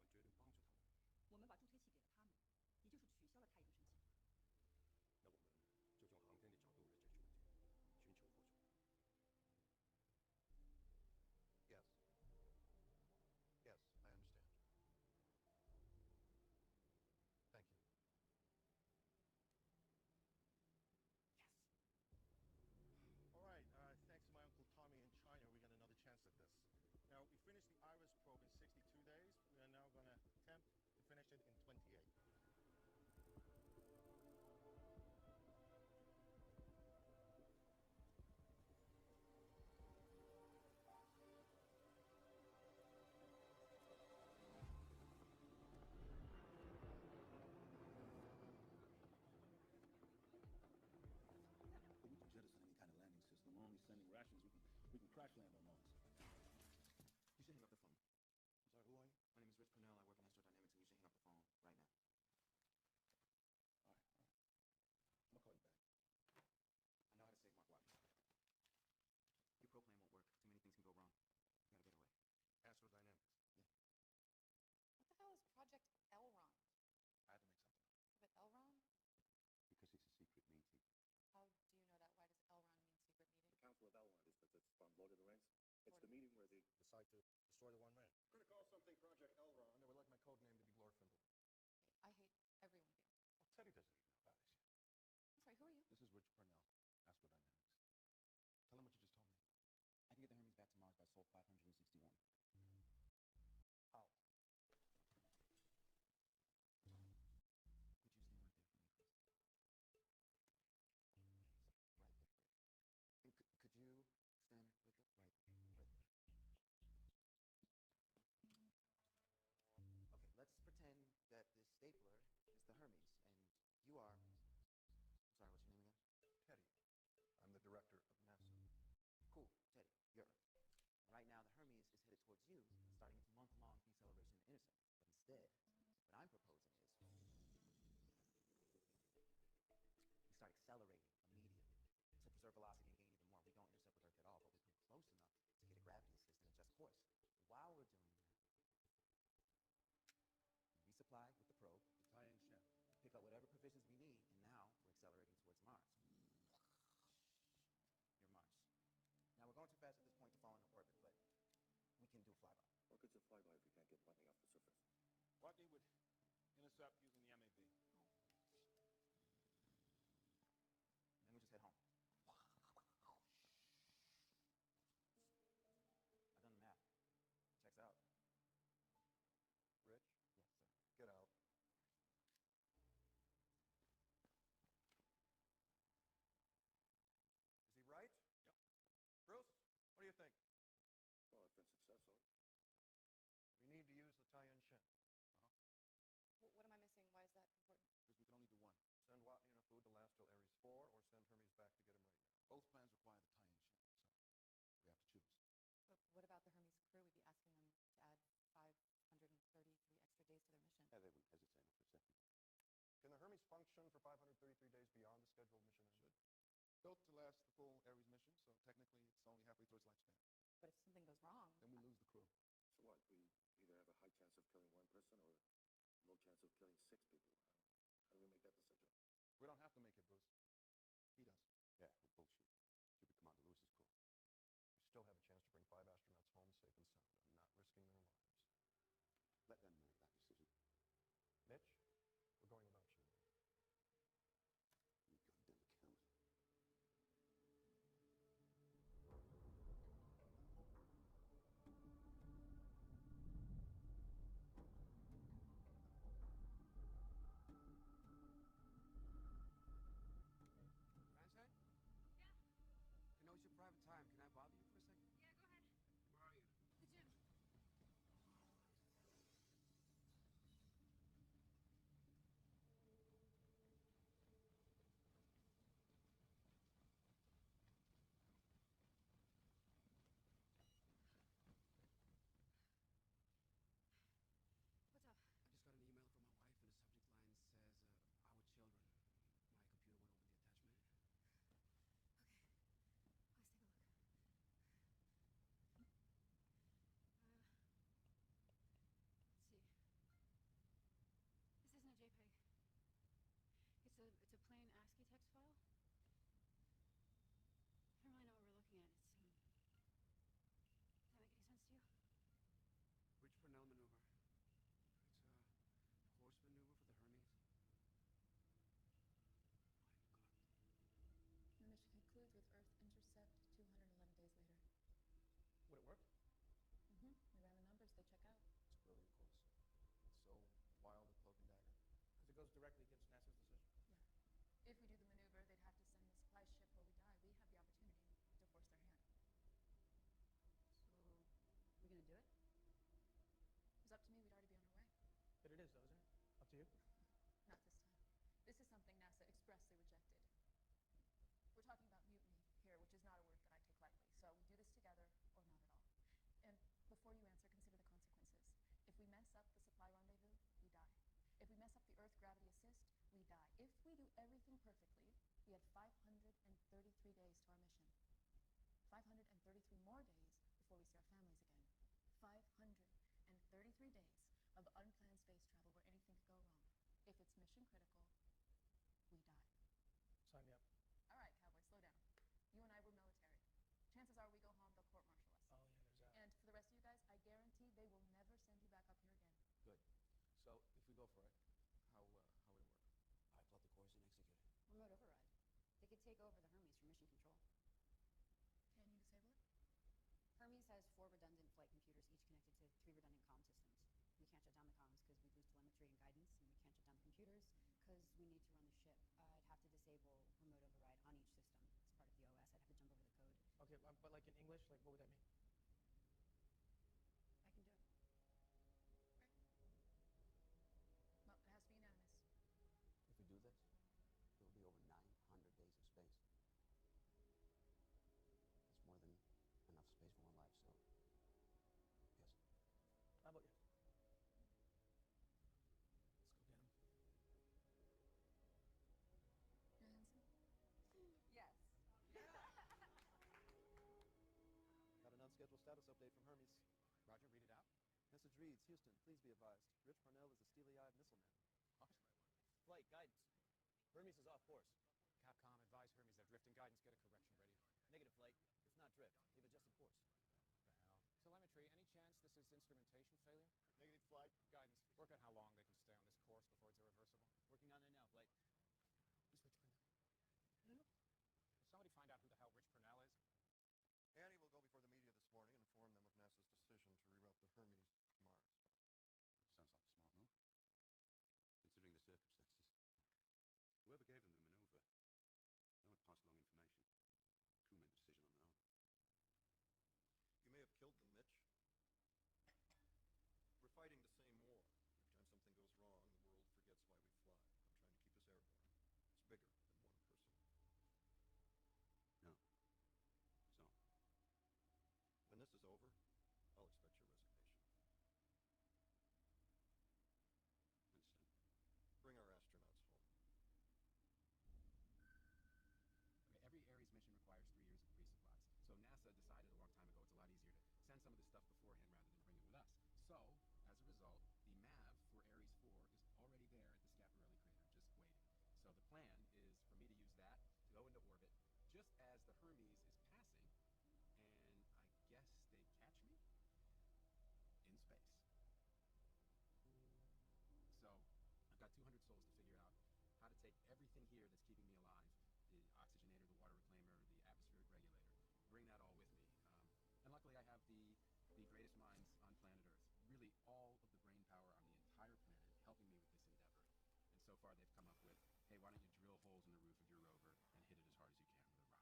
Lord of the Rings? It's the meeting where they decide to destroy the One Ring. We're going to call something Project Elrond. And they would like my code name to be Glorfindel. I hate every one of you. Well, Teddy doesn't even know about this yet. I'm sorry, who are you? This is Rich Purnell, Astrodynamics. Tell him what you just told me. I can get the Hermes back to Mars by Sol 561. How? Could you stand right there for me, please? Right there. And could you stand right there? Right there. Okay, let's pretend that this stapler is the Hermes, and you are... I'm sorry, what's your name again? Teddy. I'm the director of NASA. Cool, Teddy, you're Earth. And right now, the Hermes is headed towards you, starting its month-long deceleration and intercept. But instead, what I'm proposing is we start accelerating immediately to preserve velocity and gain even more. We don't intercept with Earth at all, but we come close enough to get a gravity assist and adjust course. While we're doing that, we resupply with the probe, The tie-in ship. pick up whatever provisions we need, and now we're accelerating towards Mars. Near Mars. Now, we're going too fast at this point to fall into orbit, but we can do a flyby. Or good's a flyby if you can't get lightning off the surface? Rodney would intercept using the MAV. And then we just head home. I've done the math. Checks out. Rich, Yes, sir. get out. Is he right? Yep. Bruce, what do you think? Well, I've been successful. We need to use the tie-in ship. What am I missing? Why is that important? Because we can only do one. Send Watney and food to last till Ares 4, or send Hermes back to get him ready now. Both plans require the tie-in ship, so we have to choose. But what about the Hermes crew? We'd be asking them to add 533 extra days to their mission. Yeah, they wouldn't hesitate for a second. Can the Hermes function for 533 days beyond the scheduled mission end? Built to last the full Ares mission, so technically it's only halfway through its lifespan. But if something goes wrong, Then we lose the crew. So what? We either have a high chance of killing one person or low chance of killing 6 people. How do we make that decision? We don't have to make it, Bruce. He does. Yeah, well, bullshit. You'll be Commander Lewis's crew. We still have a chance to bring 5 astronauts home safe and sound. I'm not risking their lives. Let them make that decision. Mitch, we're going without you. You goddamn count. Francis? I know it's your private time. Can I bother you for a second? Yeah, go ahead. Where are you? The gym. What's up? I just got an email from my wife, and the subject line says, our children. My computer went over the attachment. Let's take a look. Let's see. This isn't a JPEG. It's a plain ASCII text file. I don't really know what we're looking at. Does that make any sense to you? Rich Purnell maneuver. It's a course maneuver for the Hermes. The mission concludes with Earth intercept 211 days later. Would it work? We ran the numbers. They check out. It's a brilliant course. It's so wild with Cloak and Dagger. Because it goes directly against NASA's decision. Yeah. If we do the maneuver, they'd have to send the supply ship where we die. We have the opportunity to force their hand. So, we gonna do it? If it was up to me, we'd already be on our way. But it is, though, isn't it? Up to you. Not this time. This is something NASA expressly rejected. We're talking about mutiny here, which is not a word that I take lightly. So we do this together or not at all. And before you answer, consider the consequences. If we mess up the supply rendezvous, we die. If we mess up the Earth gravity assist, we die. If we do everything perfectly, we have 533 days to our mission. 533 more days before we see our families again. 533 days of unplanned space travel where anything could go wrong. If it's mission critical, we die. Sign me up. All right, cowboy, slow down. You and I were military. Chances are we go home, they'll So, if we go for it, how would it work? I plot the course and execute it. Remote override. They could take over the Hermes for mission control. Can you disable it? Hermes has 4 redundant flight computers, each connected to 3 redundant comm systems. We can't shut down the comms because we lose telemetry and guidance, and we can't shut down the computers because we need to run the ship. I'd have to disable remote override on each system as part of the OS. I'd have to jump over the code. Okay, but like in English, like what would that mean? I can do it. Well, it has to be unanimous. If we do this, it will be over 900 days of space. That's more than enough space for one life, so yes. How about yes? Yes. Got an unscheduled status update from Hermes. Roger, read it out. Message reads, Houston, please be advised. Rich Parnell is a steely-eyed missile man. What? Flight guidance. Hermes is off course. Capcom, advise Hermes they're drifting guidance. Get a correction ready. Negative, flight. It's not drift. They've adjusted course. What the hell? Telemetry, any chance this is instrumentation failure? Negative, flight. Guidance, work out how long they can stay on this course before it's irreversible. Working on it now, flight. Who's Rich Purnell? Will somebody find out who the hell Rich Purnell is? Annie will go before the media this morning and inform them of NASA's decision to reroute the Hermes to Mars. Sounds like a smart move, considering the circumstances. Whoever gave them the maneuver, no one passed along information. Crew made the decision on their own. You may have killed them, Mitch. We're fighting the same war. Every time something goes wrong, the world forgets why we fly. I'm trying to keep us airborne. It's bigger than one person. No. So? When this is over, I'll expect your resignation. Understand. Bring our astronauts home. Okay, every Ares mission requires 3 years of pre-supplies. So NASA decided a long time ago it's a lot easier to send some of this stuff beforehand rather than bring it with us. So, as a result, the MAV for Ares 4 is already there at the Schiaparelli crater, just waiting. So the plan is for me to use that to go into orbit just as the Hermes is passing, and I guess they catch me in space. So I've got 200 souls to figure out how to take everything here that's keeping me alive, the oxygenator, the water reclaimer, the atmospheric regulator, bring that all with me. And luckily I have the greatest minds on planet Earth, really all of the brain power on the entire planet helping me with this endeavor. And so far they've come up with, hey, why don't you drill holes in the roof of your rover and hit it as hard as you can with a rock. We're going to get there.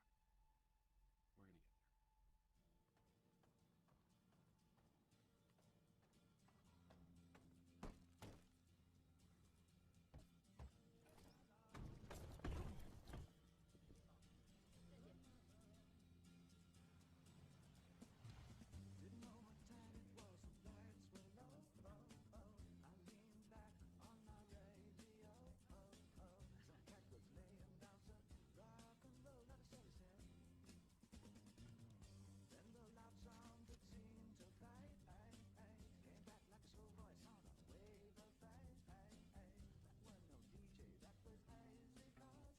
Didn't know what time it was, the lights were low, oh, oh. I leaned back on my radio, oh, oh. Some cat was laying down some rock and roll, not a said his head. Then the loud sound that seemed to fade, came back like a slow voice on a wave of fade. That was no DJ, that was hazy cosmic tonight. There's a starman waiting in the 533 days longer,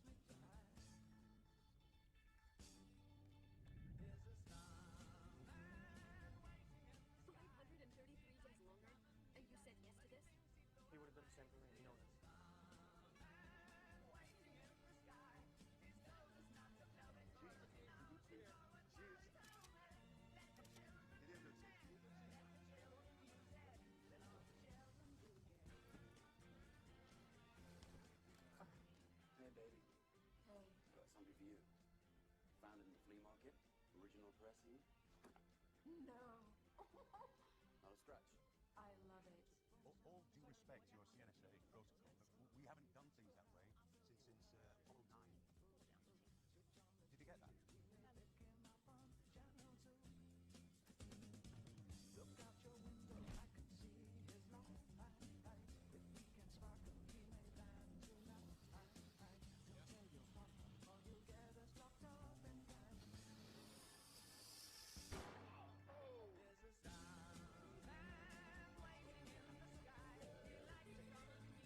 and you said yes to this? He would have done the same for me, you know this. Hey, baby. Hey. Got something for you. Found it in the flea market. Original pressing. No. Not a scratch. I love it. All due respect to your CNSA protocol, but we haven't done things that way since Apollo 9. Did you get that? Look out your window, I can see his light. If we can sparkle, he may land tonight. Don't tell your partner, or you'll get us locked up in time. There's a starman waiting in the sky. He likes to come and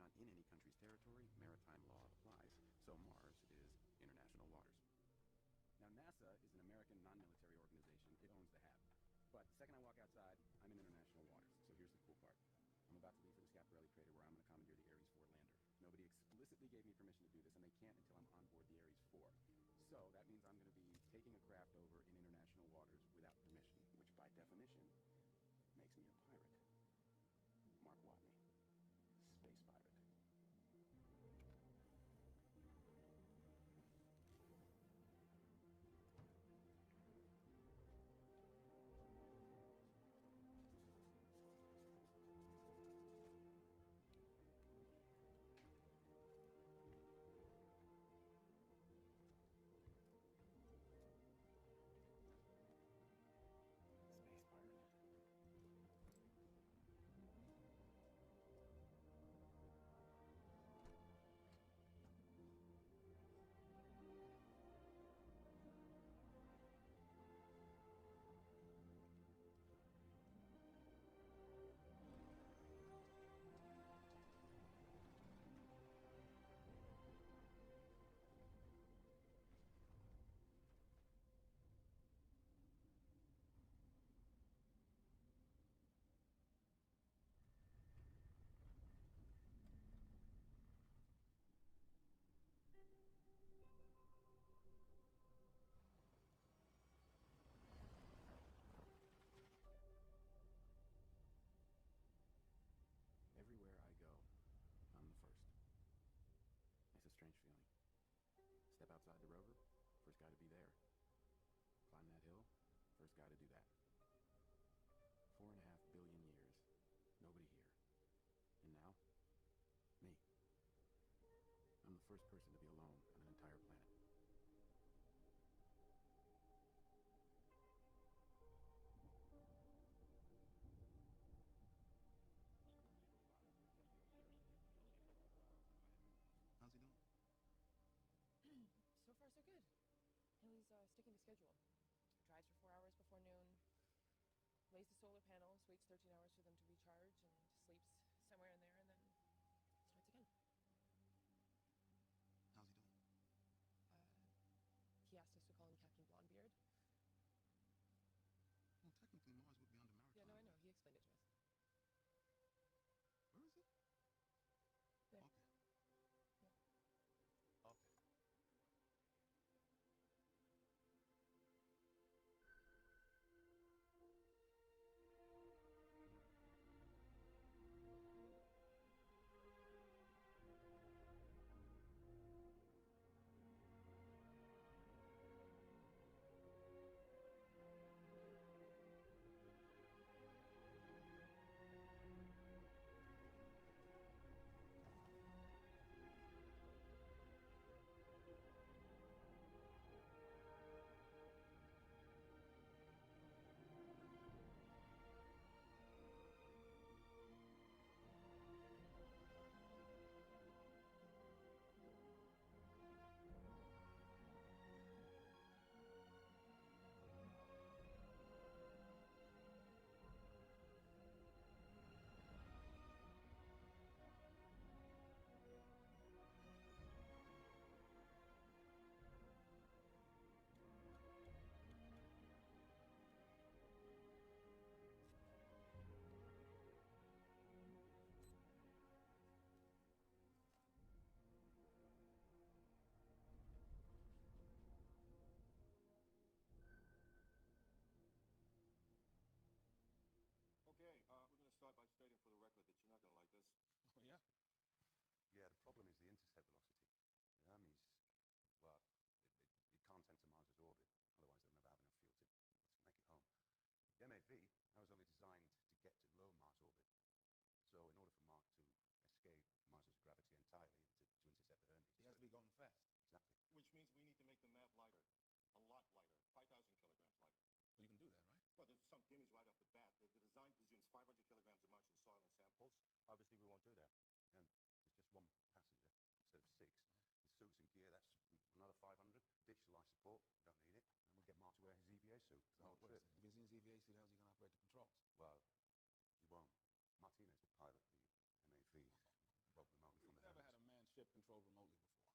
not in any country's territory, maritime law applies. So Mars is international waters. Now, NASA is an American non-military organization. It owns the HAB. But the second I walk outside, I'm in international waters. So here's the cool part. I'm about to leave for the Schiaparelli crater where I'm going to commandeer the Ares 4 lander. Nobody explicitly gave me permission to do this, and they can't until I'm on board the Ares 4. So that means I'm going to be taking a craft over in international waters without permission, which by definition makes me a pirate. Mark Watney, space pirate. Everywhere I go, I'm the first. It's a strange feeling. Step outside the rover, first guy to be there. Climb that hill, first guy to do that. 4.5 billion years, nobody here. And now, me. I'm the first person to be alone on an entire planet. How's he doing? So far, so good. He's sticking to schedule. Drives for 4 hours before noon, lays the solar panels, waits 13 hours for them to recharge, and sleeps somewhere in there, and then starts again. How's he doing? He asked us to call him Captain Blondebeard. Well, technically, Mars would be under maritime. Yeah, no, I know. He explained it to us. Where is he? There. Okay. Yeah. Okay. Okay, we're going to start by stating for the record that you're not going to like this. Oh, yeah? Yeah, the problem is the intercept velocity. That means, well, it can't enter Mars's orbit. Otherwise, they'll never have enough fuel to make it home. The MAV, that was only designed to get to low Mars orbit. So in order for Mark to escape Mars's gravity entirely to intercept the Hermes. He has to be going fast. Exactly. Which means we need to make the map lighter. A lot lighter. 5,000 kilograms lighter. Well, you can do that, right? Well, there's some gimmicks right off the bat. The design presumes 500 kilograms of Martian soil and samples. Obviously, we won't do that. And there's just one passenger instead of 6. The suits and gear, that's another 500. Dish life support, don't need it. And we'll get Mark to wear his EVA suit for the whole trip. If he's in his EVA suit, how's he going to operate the controls? Well, he won't. Martinez will pilot the MAV. remotely from the We've never had heavens. a man ship controlled remotely before.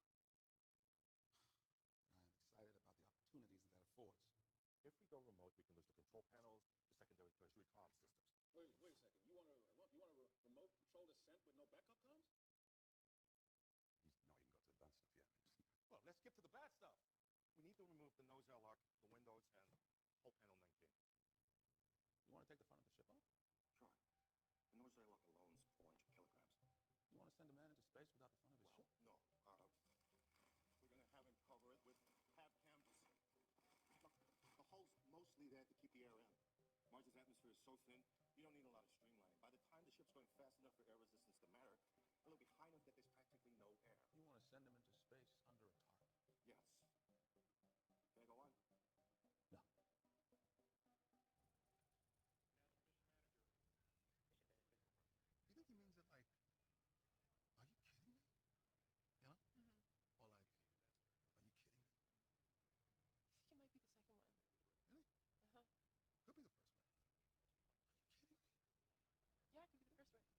I am excited about the opportunities that affords. If we go remote, we can lose the control panels, the secondary tertiary comm systems. Wait a second. You want a remote control descent with no backup comms? No, you can go to the done stuff yet. Well, let's get to the bad stuff. We need to remove the nose airlock, the windows, and hull panel 19. You want to take the front of the ship off? Sure. The nose airlock alone is 400 kilograms. You want to send a man into space without the front of his ship? No. We're going to have him cover it with pad canvas. Look, the hull's mostly there to keep the air in. Mars's atmosphere is so thin, you don't need a lot of streamlining. By the time the ship's going fast enough for air resistance to matter, it'll be high enough that there's practically no air. You want to send him into space under a tarp? Yes. Can I go on? Yeah. You think he means it like, are you kidding me? You know? Mm-hmm. Or like, are you kidding me? I think it might be the second one.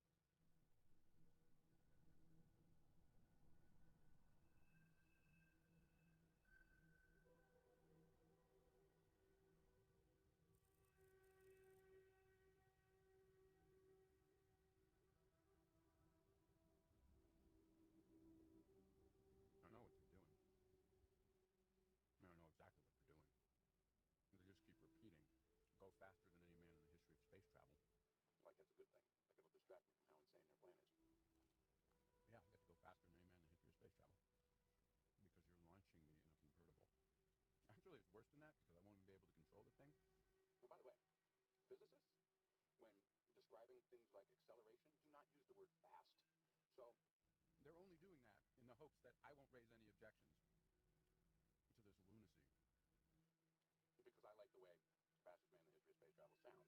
Really? Uh-huh. Could be the first one. Are you kidding me? Yeah, it could be the first one. I know what they're doing. I know exactly what they're doing. They just keep repeating, go faster than any man in the history of space travel. Like that's a good thing. Like it'll distract me from how insane their plan is. Yeah, I get to go faster than any man in the history of space travel. Because you're launching me in a convertible. Actually, it's worse than that because I won't even be able to control the thing. Oh, by the way, physicists, when describing things like acceleration, do not use the word fast. So they're only doing that in the hopes that I won't raise any objections to this lunacy. Because I like the way fastest man in the history of space travel sounds.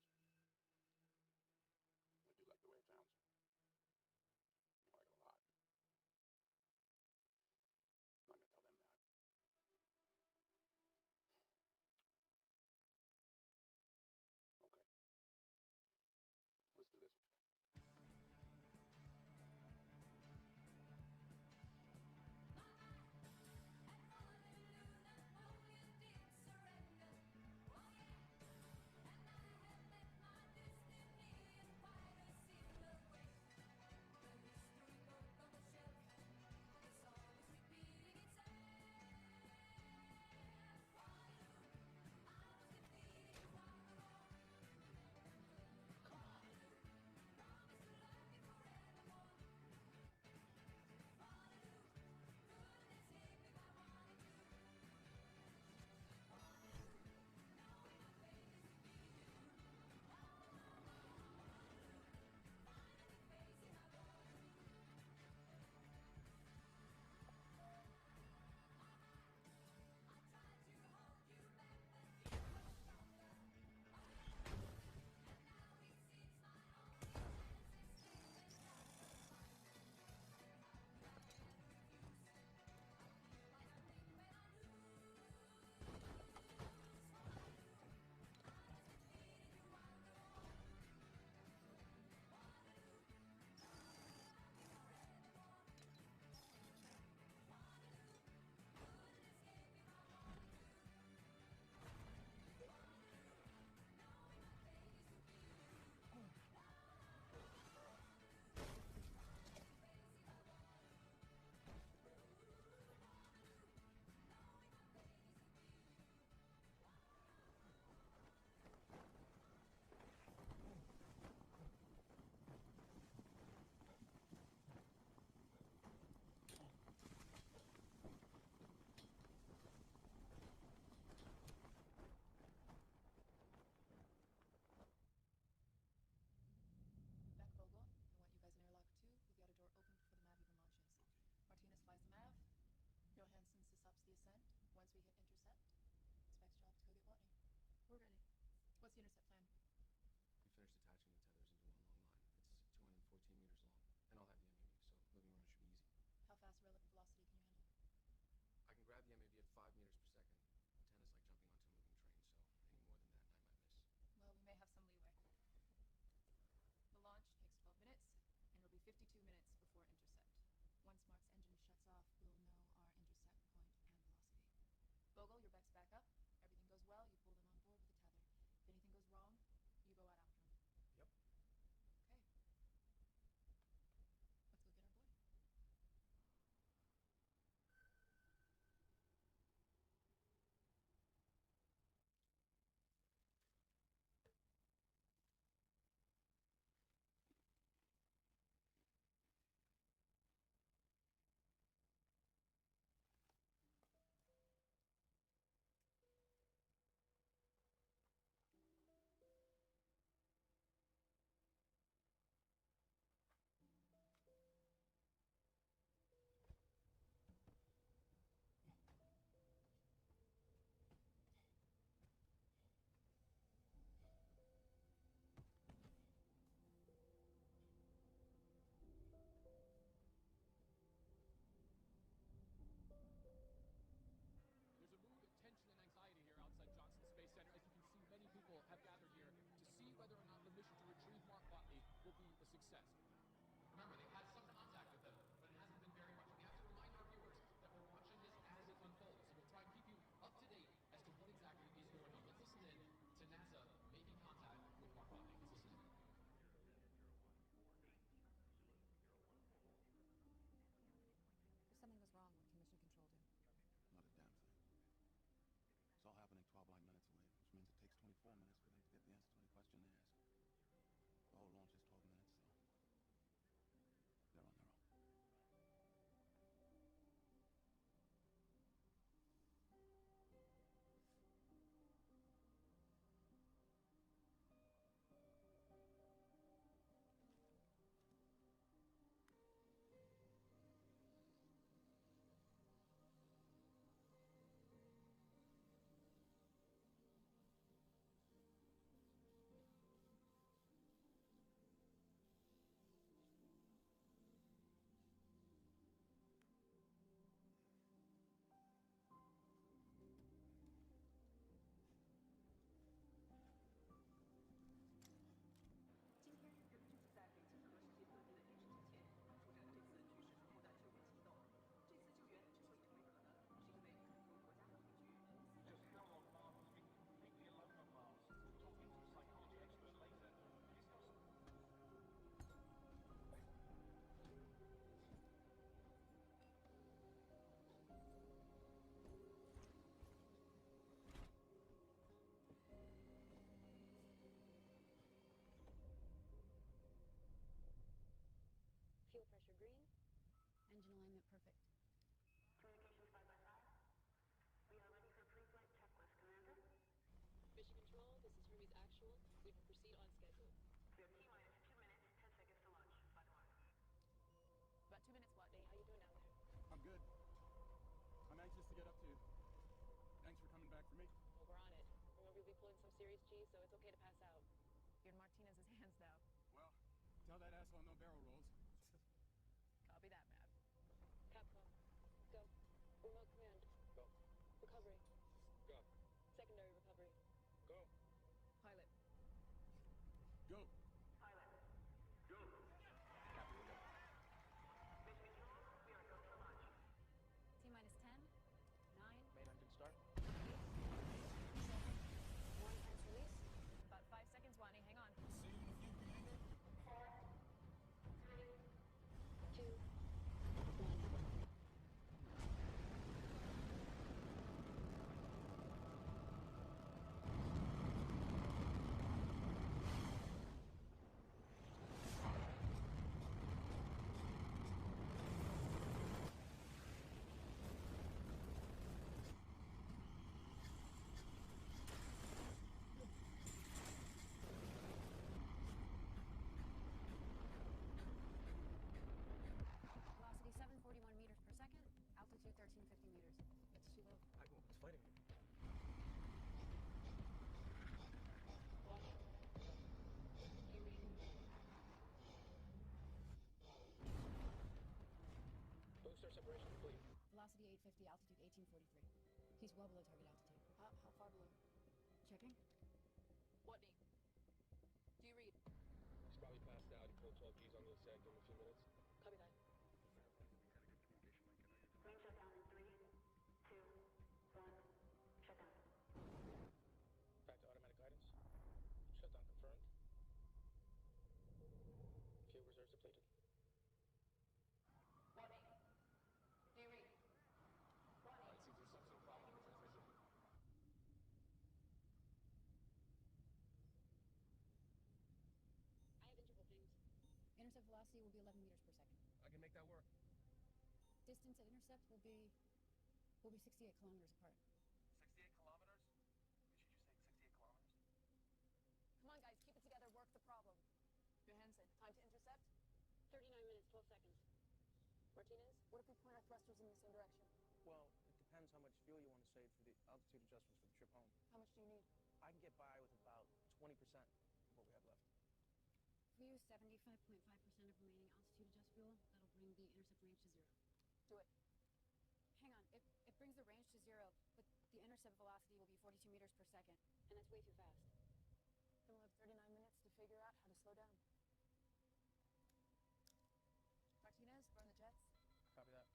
I do like the way it sounds. I like it a lot. I'm not going to tell them that. Okay. Let's do this. Perfect. Communications 5 by 5. We are ready for pre-flight checklist, Commander. Mission Control, this is Hermes Actual. We will proceed on schedule. We have T-minus 2 minutes, 10 seconds to launch. By the way. About 2 minutes, Watney. How you doing down there? I'm good. I'm anxious to get up to you. Thanks for coming back for me. Well, we're on it. Remember, you'll be pulling some serious G, so it's okay to pass out. You're in Martinez's hands now. Well, tell that asshole no barrel rolls. Copy that, Mav. Capcom. Go. Remote command. Go. Recovery. Go. Secondary recovery. Go. Pilot. Go. Pilot. Go. Captain, go. Mission Control, we are go for launch. T-minus 10, 9, Main engine start. 1 tense release. About 5 seconds, Watney. Hang on. See you in a few, Commander. 4, 3, 2, 1. velocity 741 meters per second, altitude 1350 meters. It's too low. It's fighting me. Watch. You read. Booster separation complete. Velocity 850, altitude 1843. He's well below target altitude. How far below? Checking. Watney. Do you read? He's probably passed out. He pulled 12 Gs on the SAG. Give him a few minutes. Copy that. Main shutdown in 3, 2, 1. Shutdown. Back to automatic guidance. Shutdown confirmed. Fuel reserves depleted. Watney. Do you read? Watney. It seems there's some sort of problem with the transmission. I have interval pings. Intercept velocity will be 11 meters per second. I can make that work. Distance at intercept will be 68 kilometers apart. 68 kilometers? We should just say 68 kilometers. Come on, guys. Keep it together. Work the problem. Johansson, time to intercept? 39 minutes, 12 seconds. Martinez? What if we point our thrusters in the same direction? Well, it depends how much fuel you want to save for the altitude adjustments for the trip home. How much do you need? I can get by with about 20% of what we have left. If we use 75.5% of remaining altitude adjust fuel, that'll bring the intercept range to 0. Do it. Hang on, it brings the range to 0, but the intercept velocity will be 42 meters per second. And that's way too fast. Then we'll have 39 minutes to figure out how to slow down. Martinez, burn the jets. Copy that.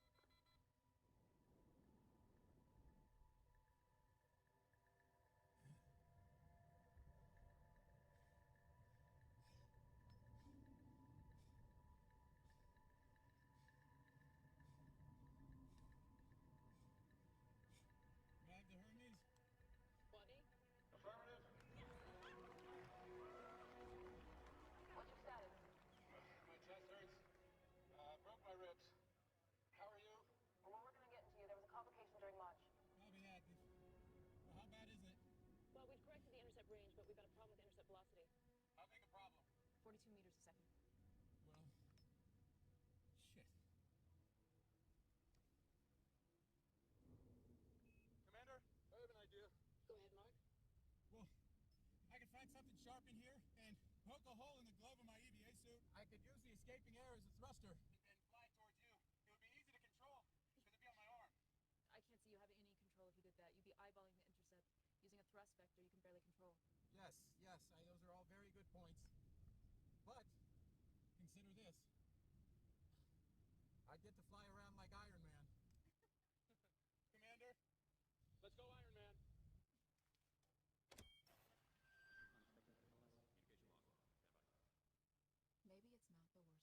Mag to Hermes. Watney? Affirmative. What's your status? My chest hurts. Broke my ribs. How are you? Well, we're going to get into you. There was a complication during launch. Copy that. Well, how bad is it? Well, we've corrected the intercept range, but we've got a problem with intercept velocity. How big a problem? 42 meters a second. Well, shit. Commander, I have an idea. Go ahead, Mark. well, if I could find something sharp in here and poke a hole in the glove of my EVA suit, I could use the escaping air as a thruster and fly towards you. It would be easy to control because it'd be on my arm. I can't see you having any control if you did that. You'd be eyeballing the intercept. Using a thrust vector you can barely control. Yes, those are all very good points. But consider this. I get to fly around like Iron Man. Commander? Let's go, Iron Man. Maybe it's not the worst idea.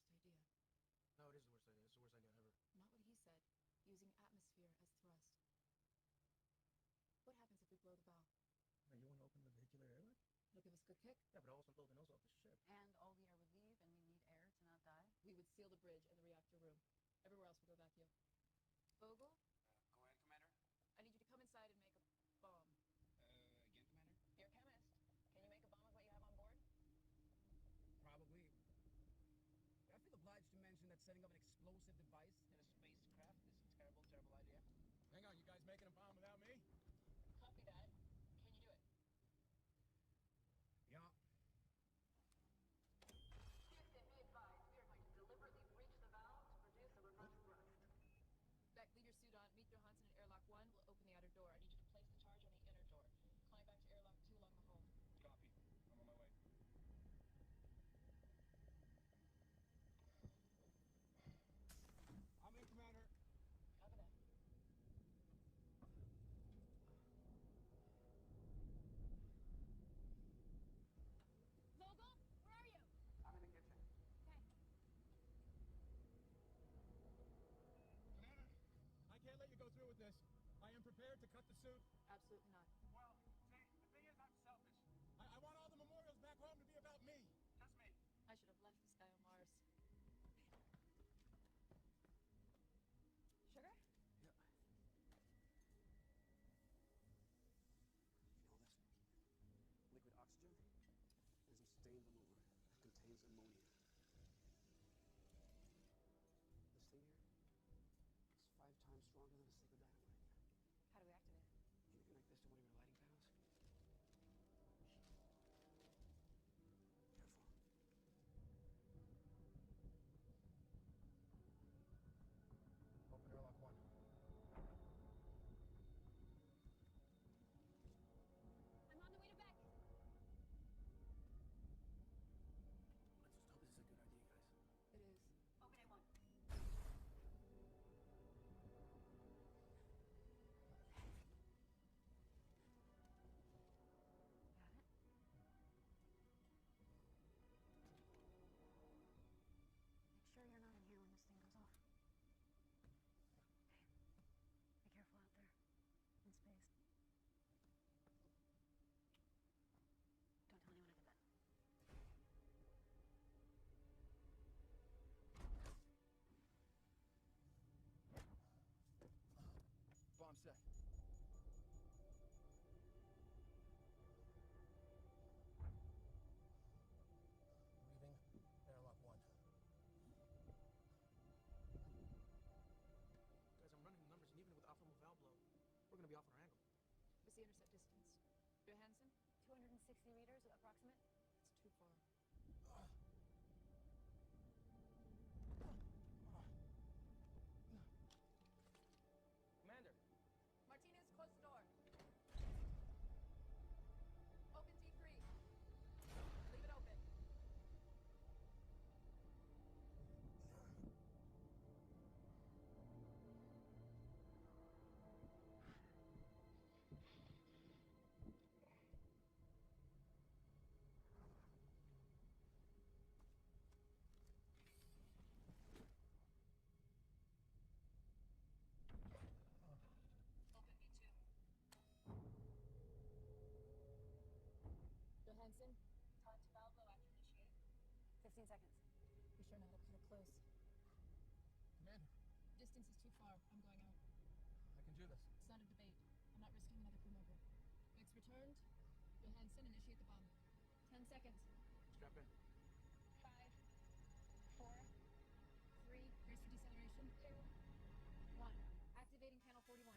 No, it is the worst idea. It's the worst idea ever. Not what he said. Using atmosphere as thrust. What happens if we blow the bow? Now, you want to open the vehicular airlock? It'll give us a good kick. Yeah, but also blow the nose off the ship. And all the air would leave, and we need air to not die. We would seal the bridge and the reactor room. Everywhere else would go vacuum. Vogel? Go ahead, Commander. I need you to come inside and make a bomb. Again, Commander? You're a chemist. Can you make a bomb with what you have on board? Probably. I feel obliged to mention that setting up an explosive device in a spacecraft is a terrible, terrible idea. Hang on, you guys making a bomb without me? Copy that. Can you do it? Yeah. Houston, be advised. We are going to deliberately breach the valve to produce a reverse thrust. Beck, leave your suit on. Meet Johansson at airlock 1. We'll open the outer door. I need you to place the charge on the inner door. Climb back to airlock 2 along the hull. Copy. I'm on my way. I'm in, Commander. Copy that. Vogel, where are you? I'm in the kitchen. Okay. Commander, I can't let you go through with this. I am prepared to cut the suit. Absolutely not. Well, see, the thing is, I'm selfish. I want all the memorials back home to be about me. Just me. I should have left this guy on Mars. Sugar? Yeah. You know this? Liquid oxygen and some stain remover that contains ammonia. This thing here is 5 times stronger than a stick of dynamite. How do we activate it? Can you connect this to one of your lighting panels? Careful. Open airlock 1. I'm on the way to Beck. Let's just hope this is a good idea, guys. It is. Open it 1. Got it? Make sure you're not in here when this thing goes off. Okay. Be careful out there. In space. Don't tell anyone I did that. Bomb set. Leaving airlock 1. Guys, I'm running the numbers, and even with optimal valve blow, we're gonna be off our angle. What's the intercept distance? Johansson? 260 meters approximate. It's too far. Commander! Martinez, close the door. Open T3. Leave it open. Open B2. Johansson, time to valve blow after initiate. 15 seconds. Be sure not to cut it close. Commander, Distance is too far. I'm going out. I can do this. It's not a debate. I'm not risking another crew member. Beck's returned. Johansson, initiate the bomb. 10 seconds. Strap in. 5, 4, 3. Brace for deceleration. 2, 1. Activating panel 41.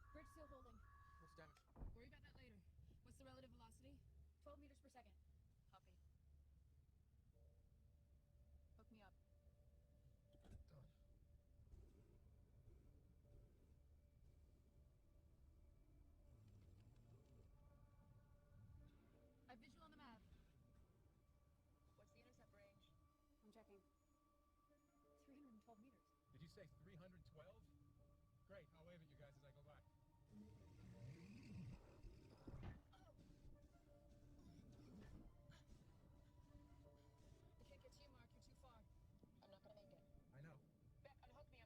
Bridge seal holding. What's damage? Worry about that later. What's the relative velocity? 12 meters per second. Copy. Hook me up. Done. I have visual on the map. What's the intercept range? I'm checking. 312 meters. Did you say 312? Great, I'll wave at you guys as I go by. I can't get to you, Mark. You're too far. I'm not gonna make it. I know. Beck, unhook me.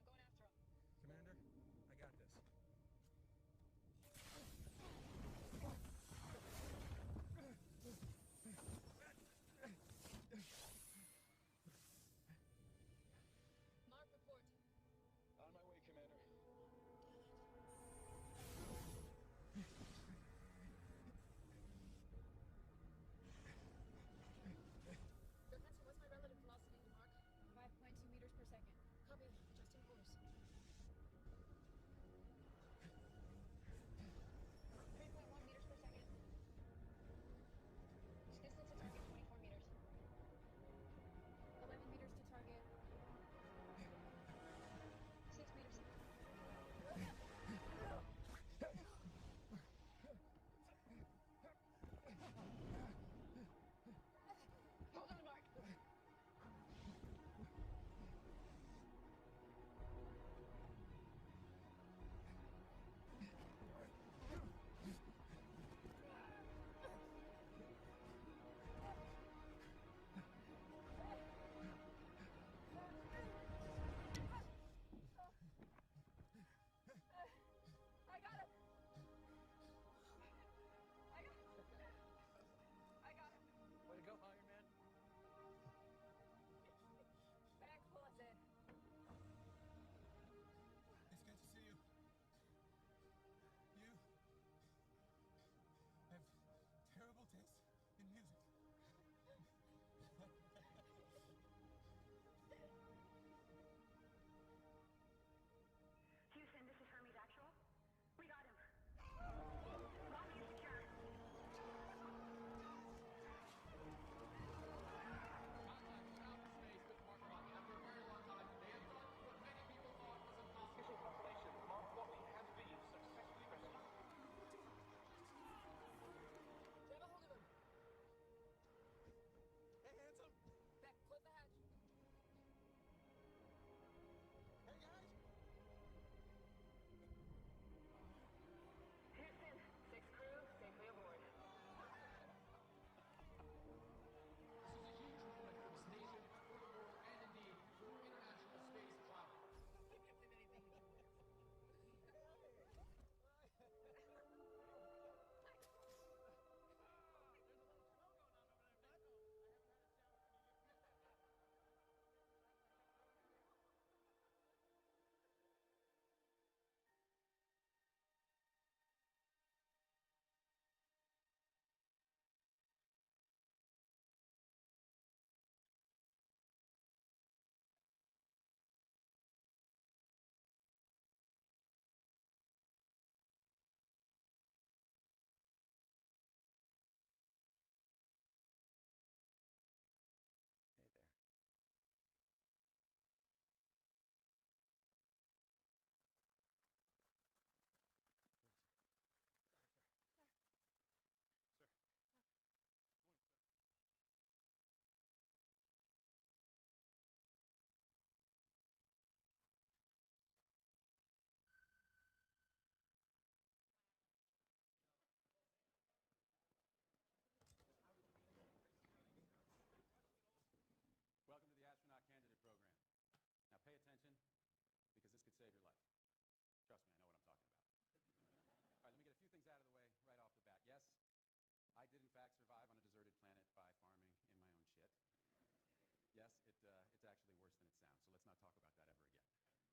it's actually worse than it sounds. So let's not talk about that ever again.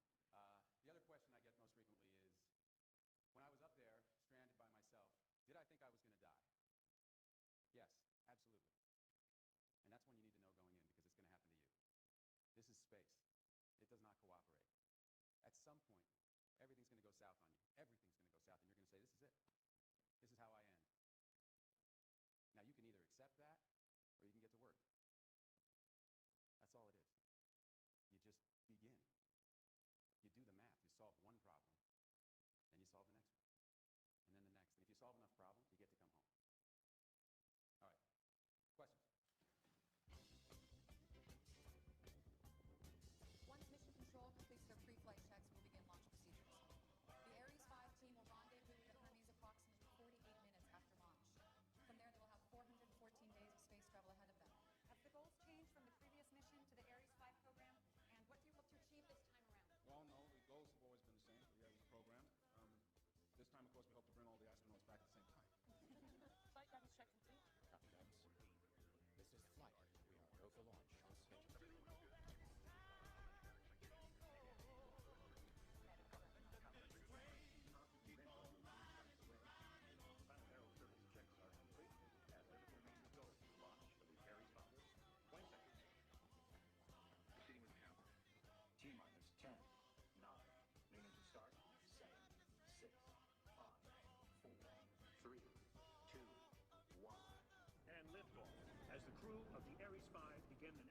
The other question I get most frequently is, when I was up there, stranded by myself, did I think I was going to die? Yes, absolutely. And that's when you need to know going in, because it's going to happen to you. This is space. It does not cooperate. At some point, everything's going to go south on you. Everything's going to go south, and you're going to say, this is it. This is how I end. Now, you can either accept that, or you can get to work. That's all it is. You just begin. You do the math. You solve one problem, then you solve the next one, and then the next. And if you solve enough problems, you get to come home. All right. Questions? Once Mission Control completes their pre-flight checks, we'll begin launch procedures. The Ares 5 team will rendezvous with Hermes approximately 48 minutes after launch. From there, they will have 414 days of space travel ahead of them. Have the goals changed from the previous mission to the Ares 5 program? And what do you hope to achieve this time around? Well, no, the goals have always been the same for the Ares program. This time, of course, we hope to bring all the astronauts back at the same time. Flight guidance check complete. Copy, guidance. This is flight. We are go for launch on schedule. T-minus 10, 9, leaning to start, 7, 6, 5, 4, 3, 2, 1. And liftoff as the crew of the Ares 5 begin the